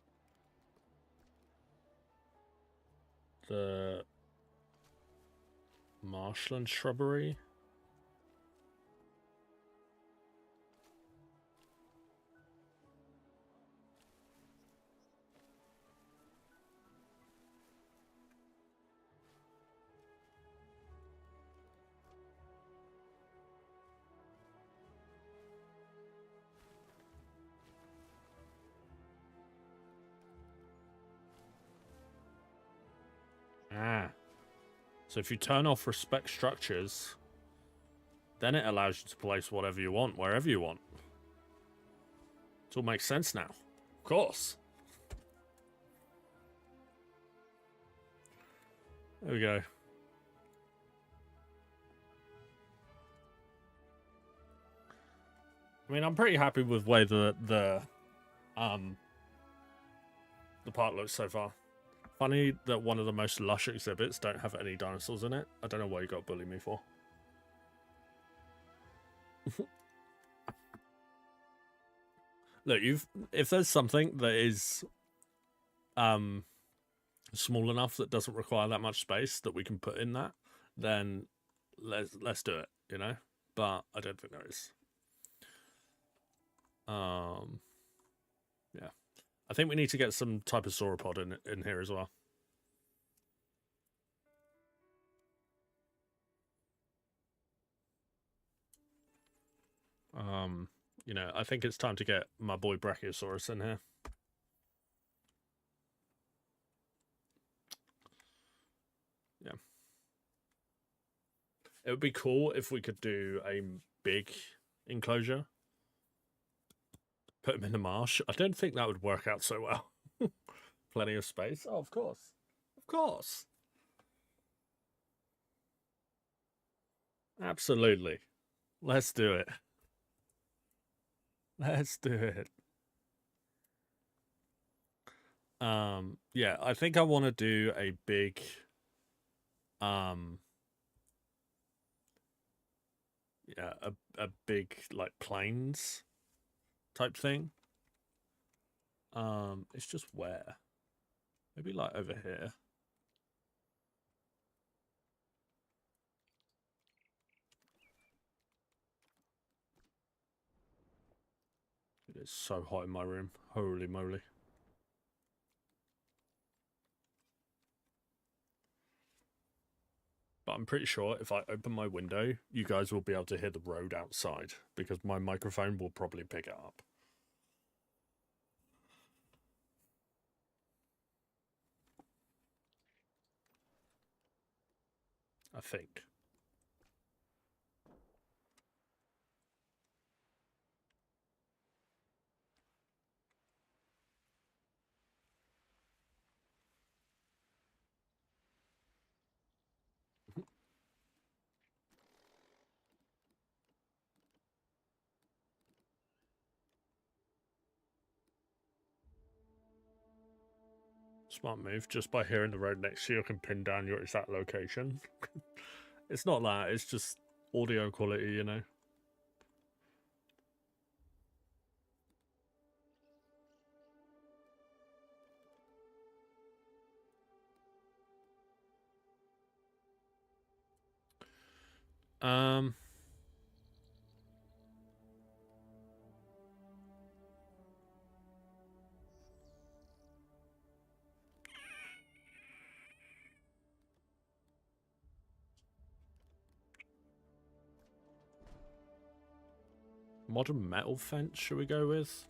the marshland shrubbery. Ah. So if you turn off respect structures, then it allows you to place whatever you want, wherever you want. It all makes sense now. Of course. There we go. I mean, I'm pretty happy with the way the park looks so far. Funny that one of the most lush exhibits don't have any dinosaurs in it. I don't know why you got to bully me for. Look, if there's something that is small enough that doesn't require that much space that we can put in that, then let's do it, you know? But I don't think there is. Yeah. I think we need to get some type of sauropod in here as well. You know, I think it's time to get my boy Brachiosaurus in here. Yeah. It would be cool if we could do a big enclosure. Put him in the marsh. I don't think that would work out so well. Plenty of space. Oh, of course. Of course. Absolutely. Let's do it. Let's do it. Yeah, I think I want to do a big yeah, a big like plains type thing. It's just where? Maybe like over here. It is so hot in my room. Holy moly. But I'm pretty sure if I open my window, you guys will be able to hear the road outside because my microphone will probably pick it up. I think. Smart move. Just by hearing the road next to you, you can pin down your exact location. It's not that, it's just audio quality, you know. Modern metal fence, should we go with?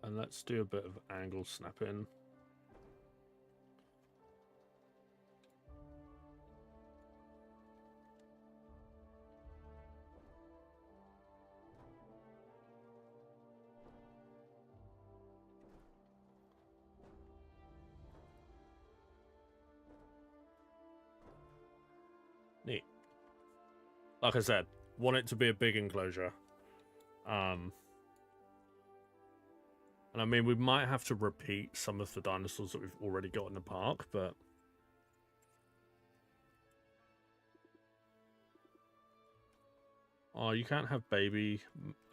And let's do a bit of angle snapping. Neat. Like I said, want it to be a big enclosure. And I mean, we might have to repeat some of the dinosaurs that we've already got in the park, but oh, you can't have baby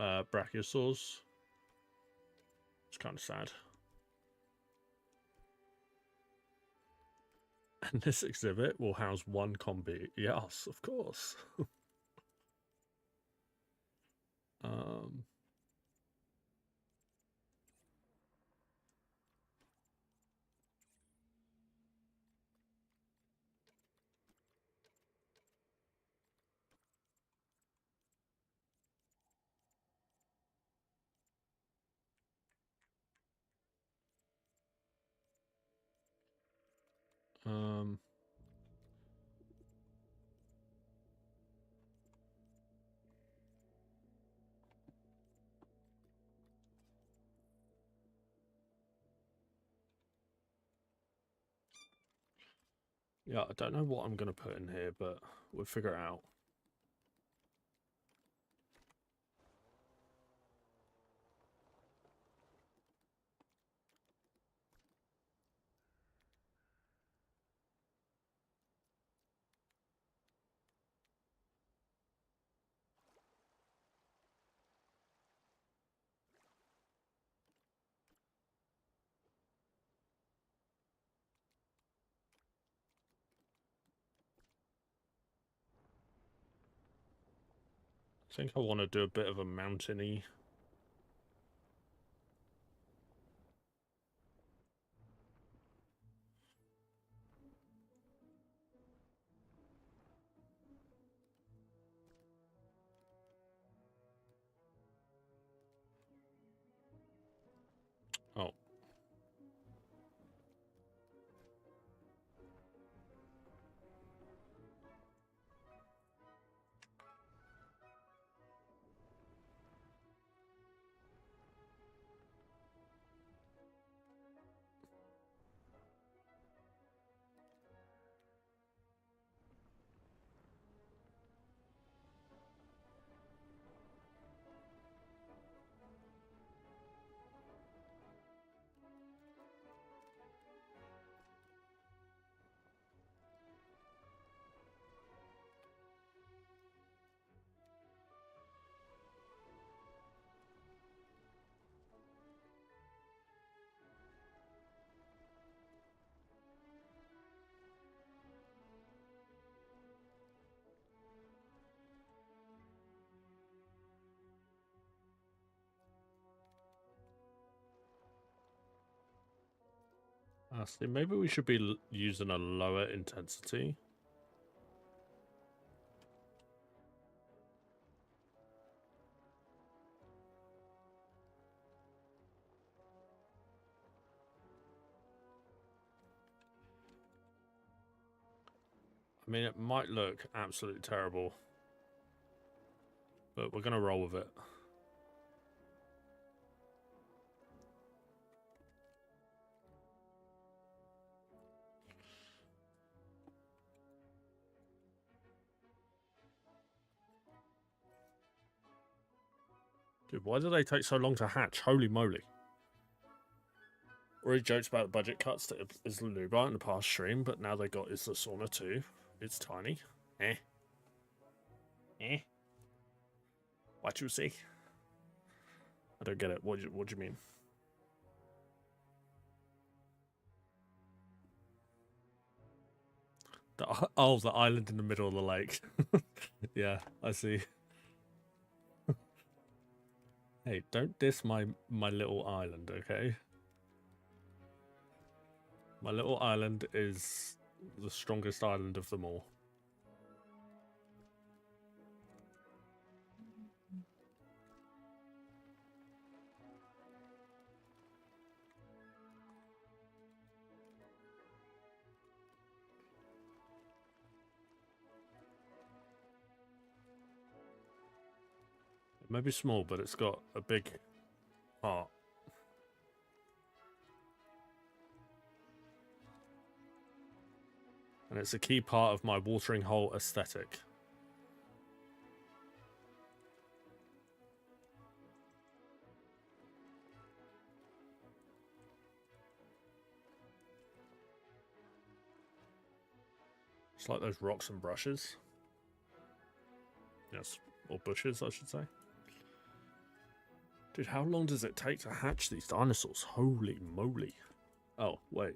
brachiosaurs. It's kind of sad. And this exhibit will house one combi. Yes, of course. um, um, yeah, I don't know what I'm going to put in here, but we'll figure it out. I think I want to do a bit of a mountainy. Oh. See, maybe we should be using a lower intensity. I mean, it might look absolutely terrible, but we're going to roll with it. Dude, why do they take so long to hatch? Holy moly. Already jokes about the budget cuts to Isla in the past stream, but now they got Isla Sauna too. It's tiny. Eh. Eh. What you see? I don't get it. What do you mean? Oh, the island in the middle of the lake. Yeah, I see. Hey, don't diss my little island, okay? My little island is the strongest island of them all. It may be small, but it's got a big heart. And it's a key part of my watering hole aesthetic. It's like those rocks and brushes. Yes, or bushes, I should say. Dude, how long does it take to hatch these dinosaurs? Holy moly. Oh, wait.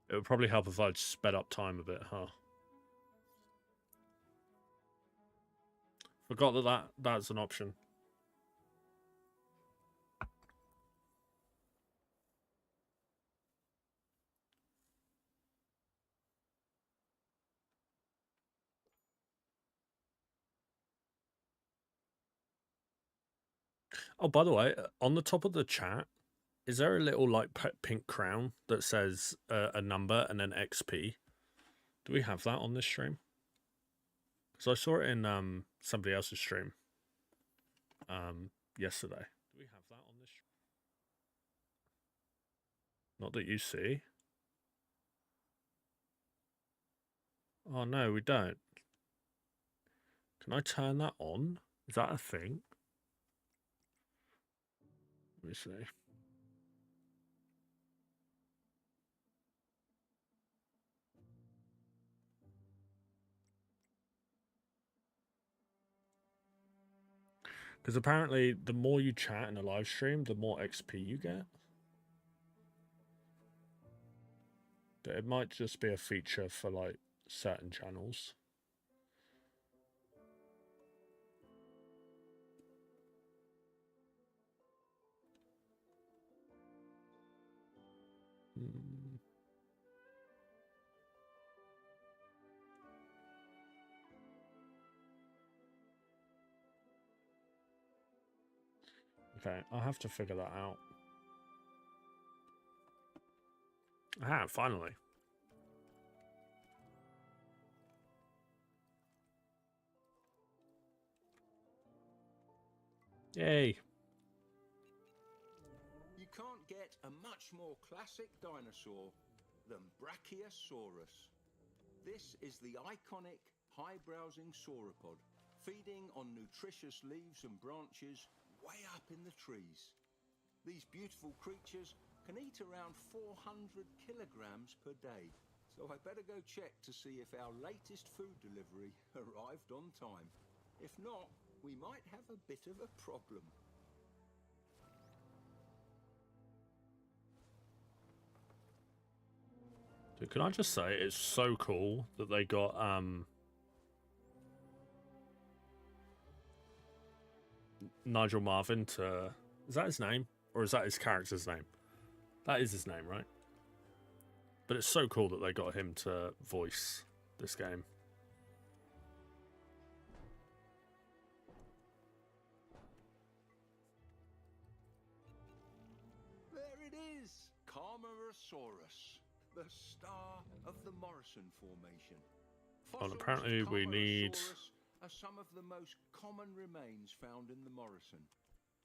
It would probably help if I'd sped up time a bit, huh? Forgot that's an option. Oh, by the way, on the top of the chat, is there a little like pink crown that says a number and then XP? Do we have that on this stream? Because I saw it in somebody else's stream yesterday. Do we have that on this stream? Not that you see. Oh no, we don't. Can I turn that on? Is that a thing? Let me see. Because apparently the more you chat in a live stream, the more XP you get. But it might just be a feature for like certain channels. Mm. Okay, I'll have to figure that out. Ah, finally. Yay. You can't get a much more classic dinosaur than Brachiosaurus. This is the iconic high-browsing sauropod, feeding on nutritious leaves and branches way up in the trees. These beautiful creatures can eat around 400 kilograms per day, so I better go check to see if our latest food delivery arrived on time. If not, we might have a bit of a problem. Dude, can I just say, it's so cool that they got, Nigel Marvin to... Is that his name? Or is that his character's name? That is his name, right? But it's so cool that they got him to voice this game. There it is! Carmarosaurus, the star of the Morrison Formation. Well, apparently we need... are some of the most common remains found in the Morrison.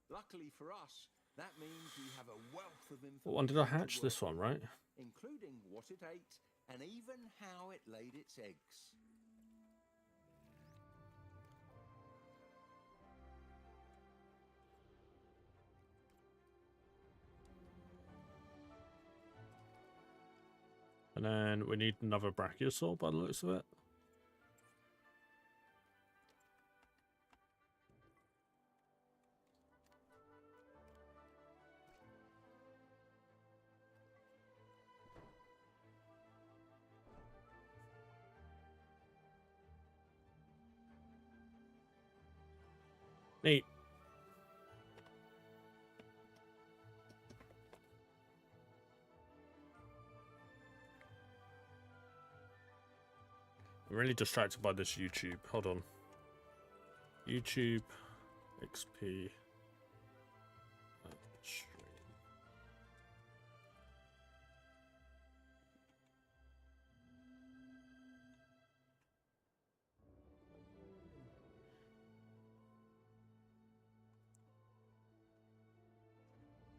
Luckily for us, that means we have a wealth of information. What one did I hatch? This one, right? Including what it ate and even how it laid its eggs. And then we need another Brachiosaur by the looks of it. Neat. I'm really distracted by this YouTube. Hold on. YouTube XP. Stream.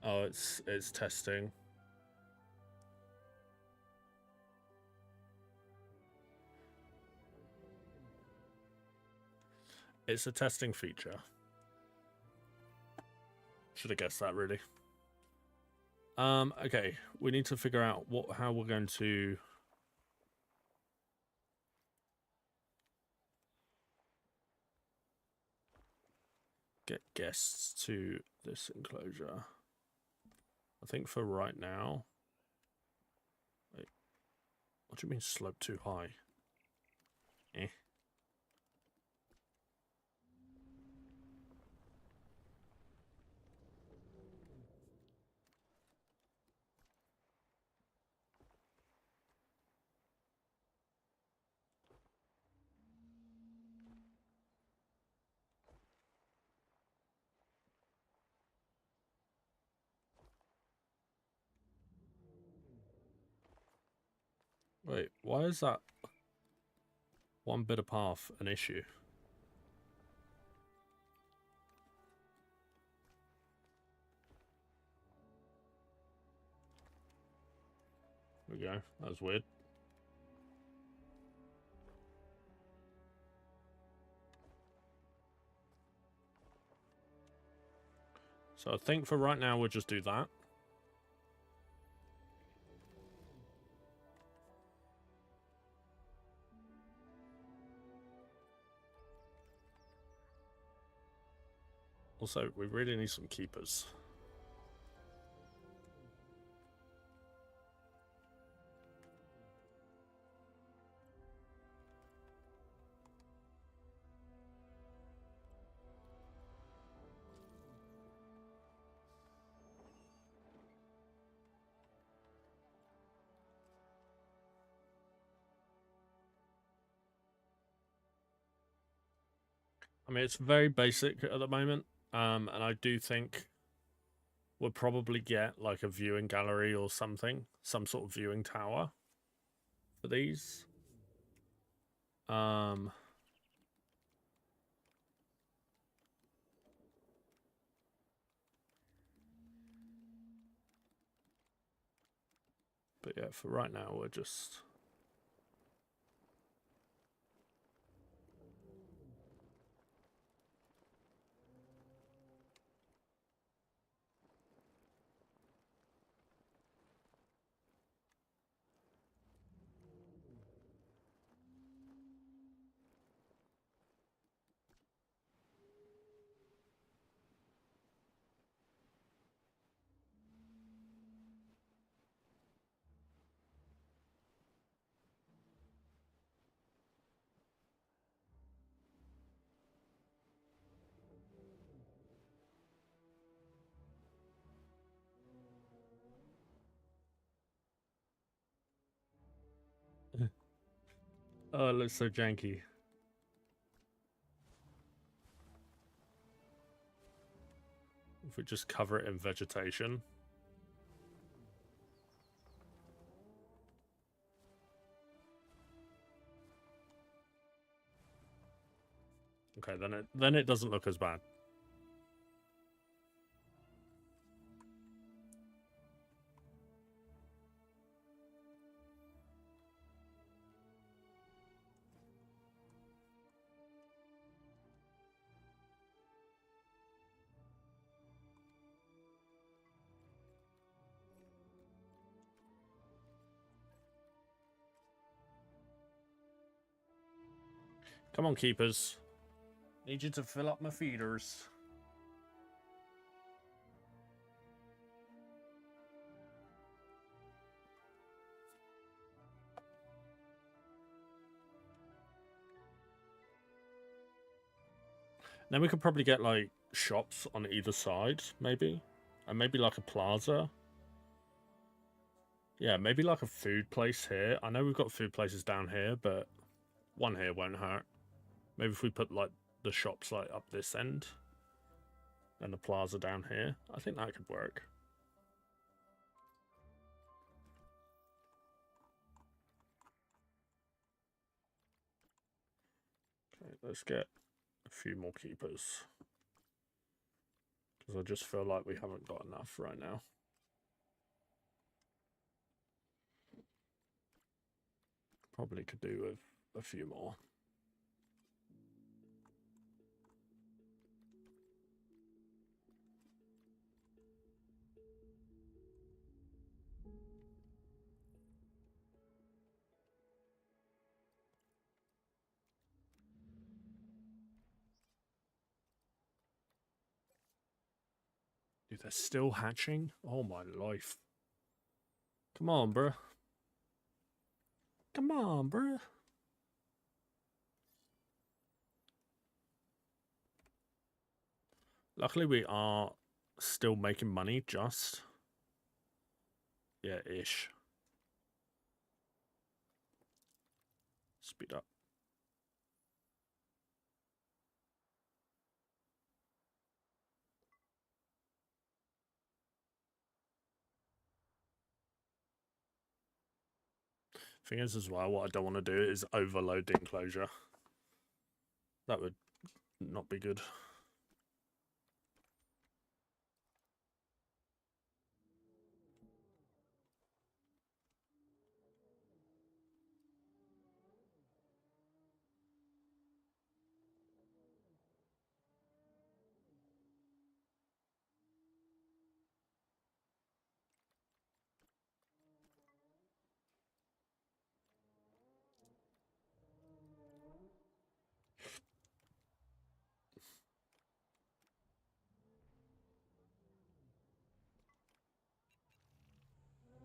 Oh, it's testing. It's a testing feature. Should have guessed that, really. Okay, we need to figure out how we're going to get guests to this enclosure. I think for right now... Wait, what do you mean slope too high? Eh. Wait, why is that one bit of path an issue? There we go. That was weird. So I think for right now we'll just do that. Also, we really need some keepers. I mean, it's very basic at the moment, and I do think we'll probably get like a viewing gallery or something, some sort of viewing tower for these. But yeah, for right now, we're just... Oh, it looks so janky. If we just cover it in vegetation. Okay, then it doesn't look as bad. Come on, keepers. Need you to fill up my feeders. Then we could probably get like shops on either side, maybe. And maybe like a plaza. Yeah, maybe like a food place here. I know we've got food places down here, but one here won't hurt. Maybe if we put like the shops like up this end and the plaza down here, I think that could work. Okay, let's get a few more keepers. Because I just feel like we haven't got enough right now. Probably could do with a few more. Dude, they're still hatching? Oh my life. Come on, bruh. Come on, bruh. Luckily, we are still making money, just. Yeah, ish. Speed up. Thing is, as well, what I don't want to do is overload the enclosure. That would not be good.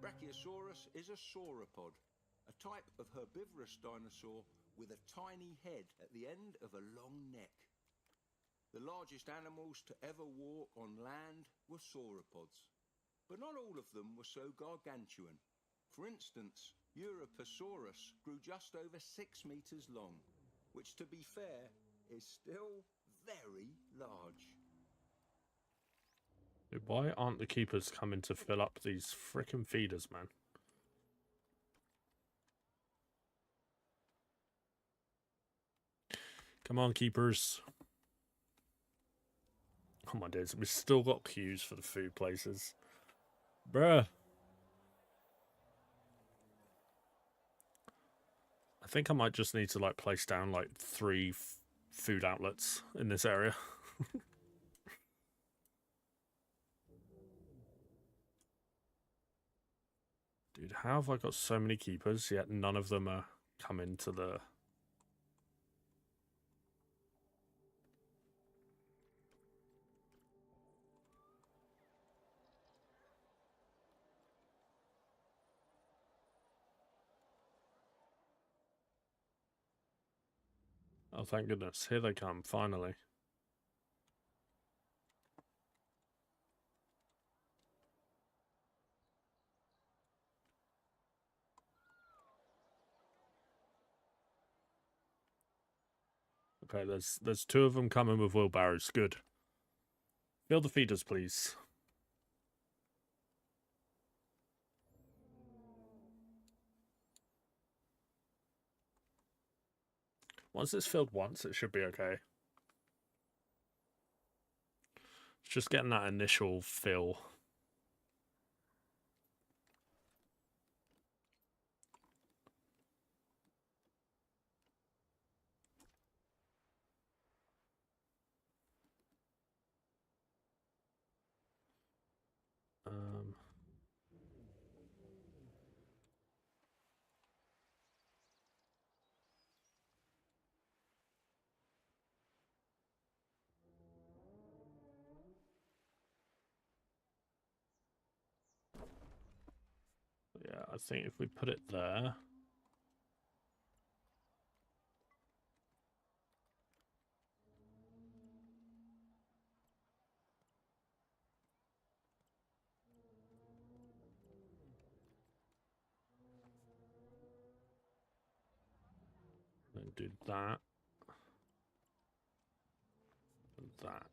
Brachiosaurus is a sauropod, a type of herbivorous dinosaur with a tiny head at the end of a long neck. The largest animals to ever walk on land were sauropods, but not all of them were so gargantuan. For instance, Europasaurus grew just over 6 meters long, which, to be fair, is still very large. Dude, why aren't the keepers coming to fill up these frickin' feeders, man? Come on, keepers. Oh my days, we've still got queues for the food places. Bruh. I think I might just need to, like, place down, like, 3 food outlets in this area. Dude, how have I got so many keepers, yet none of them are coming to the... Oh, thank goodness. Here they come, finally. Okay, there's 2 of them coming with wheelbarrows. Good. Fill the feeders, please. Once it's filled once, it should be okay. It's just getting that initial fill. Yeah, I think if we put it there... Then do that. And that.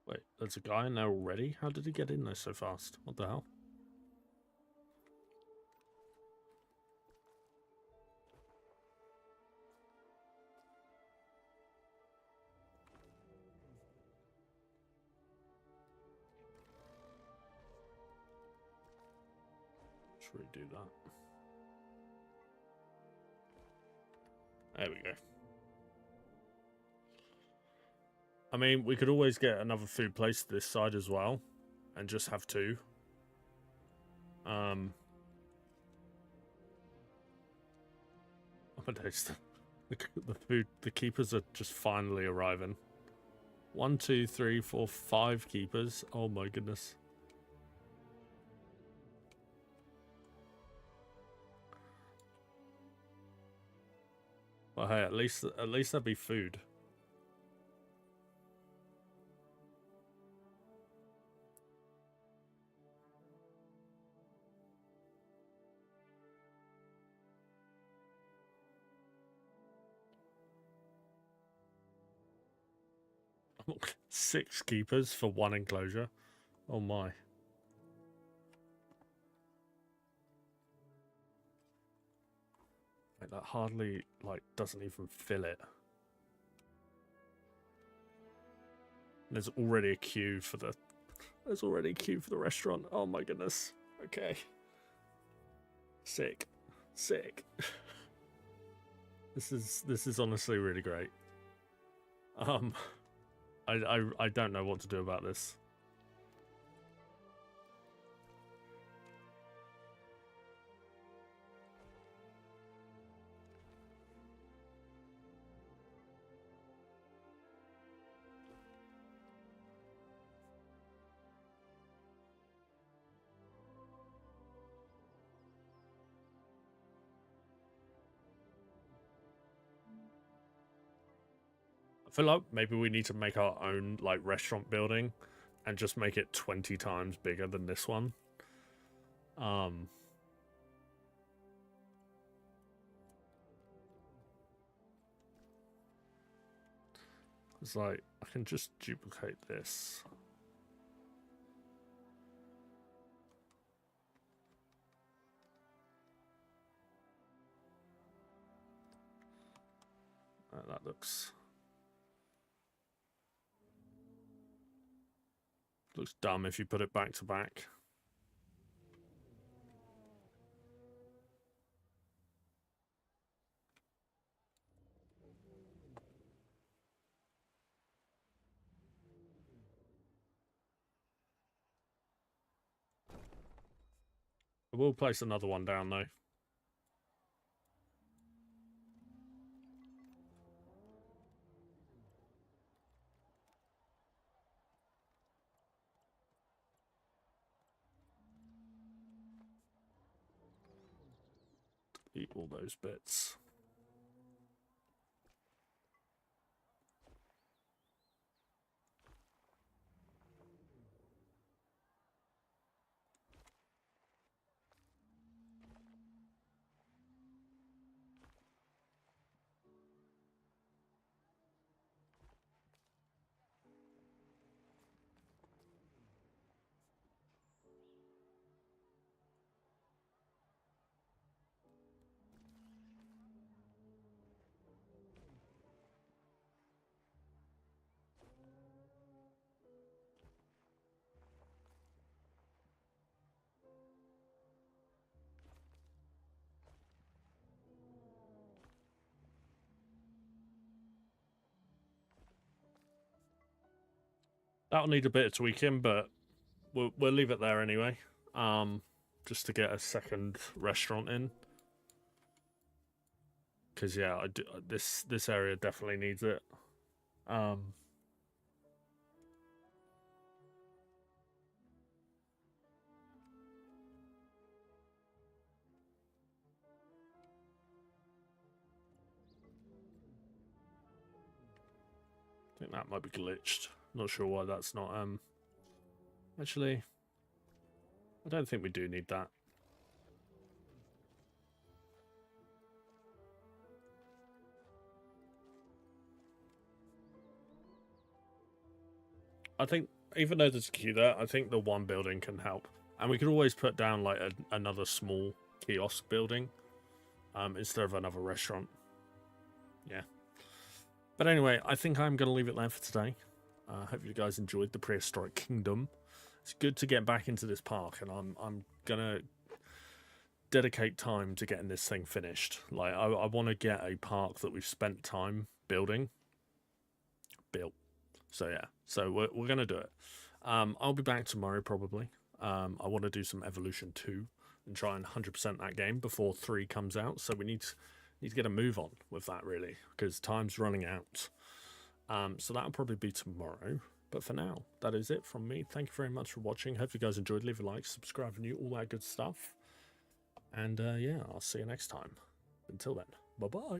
Wait, there's a guy in there already? How did he get in there so fast? What the hell? Should we do that? There we go. I mean, we could always get another food place this side as well, and just have 2. I'm gonna taste the food. The keepers are just finally arriving. 1, 2, 3, 4, 5 keepers. Oh my goodness. Well, hey, at least there'll be food. Six keepers for 1 enclosure. Oh my. Like, that hardly, like, doesn't even fill it. There's already a queue for the... There's already a queue for the restaurant. Oh my goodness. Okay. Sick. Sick. This is honestly really great. I don't know what to do about this. feel like maybe we need to make our own like restaurant building and just make it 20 times bigger than this one. It's like I can just duplicate this. That looks dumb if you put it back to back. I will place another one down though. Delete all those bits. That'll need a bit of tweaking, but we'll leave it there anyway. Just to get a second restaurant in. Because yeah, I do, this area definitely needs it. I think that might be glitched. Not sure why that's not actually, I don't think we do need that. I think even though there's a queue there, I think the one building can help. And we could always put down like another small kiosk building instead of another restaurant. Yeah. But anyway, I think I'm going to leave it there for today. Hope you guys enjoyed the Prehistoric Kingdom. It's good to get back into this park, and I'm going to dedicate time to getting this thing finished. Like, I want to get a park that we've spent time building built. So yeah, so we're going to do it. I'll be back tomorrow probably. I want to do some Evolution 2 and try and 100% that game before 3 comes out. So we need to get a move on with that really, because time's running out. So that'll probably be tomorrow. But for now, that is it from me. Thank you very much for watching. Hope you guys enjoyed. Leave a like, subscribe, and all that good stuff. And yeah, I'll see you next time. Until then, bye-bye.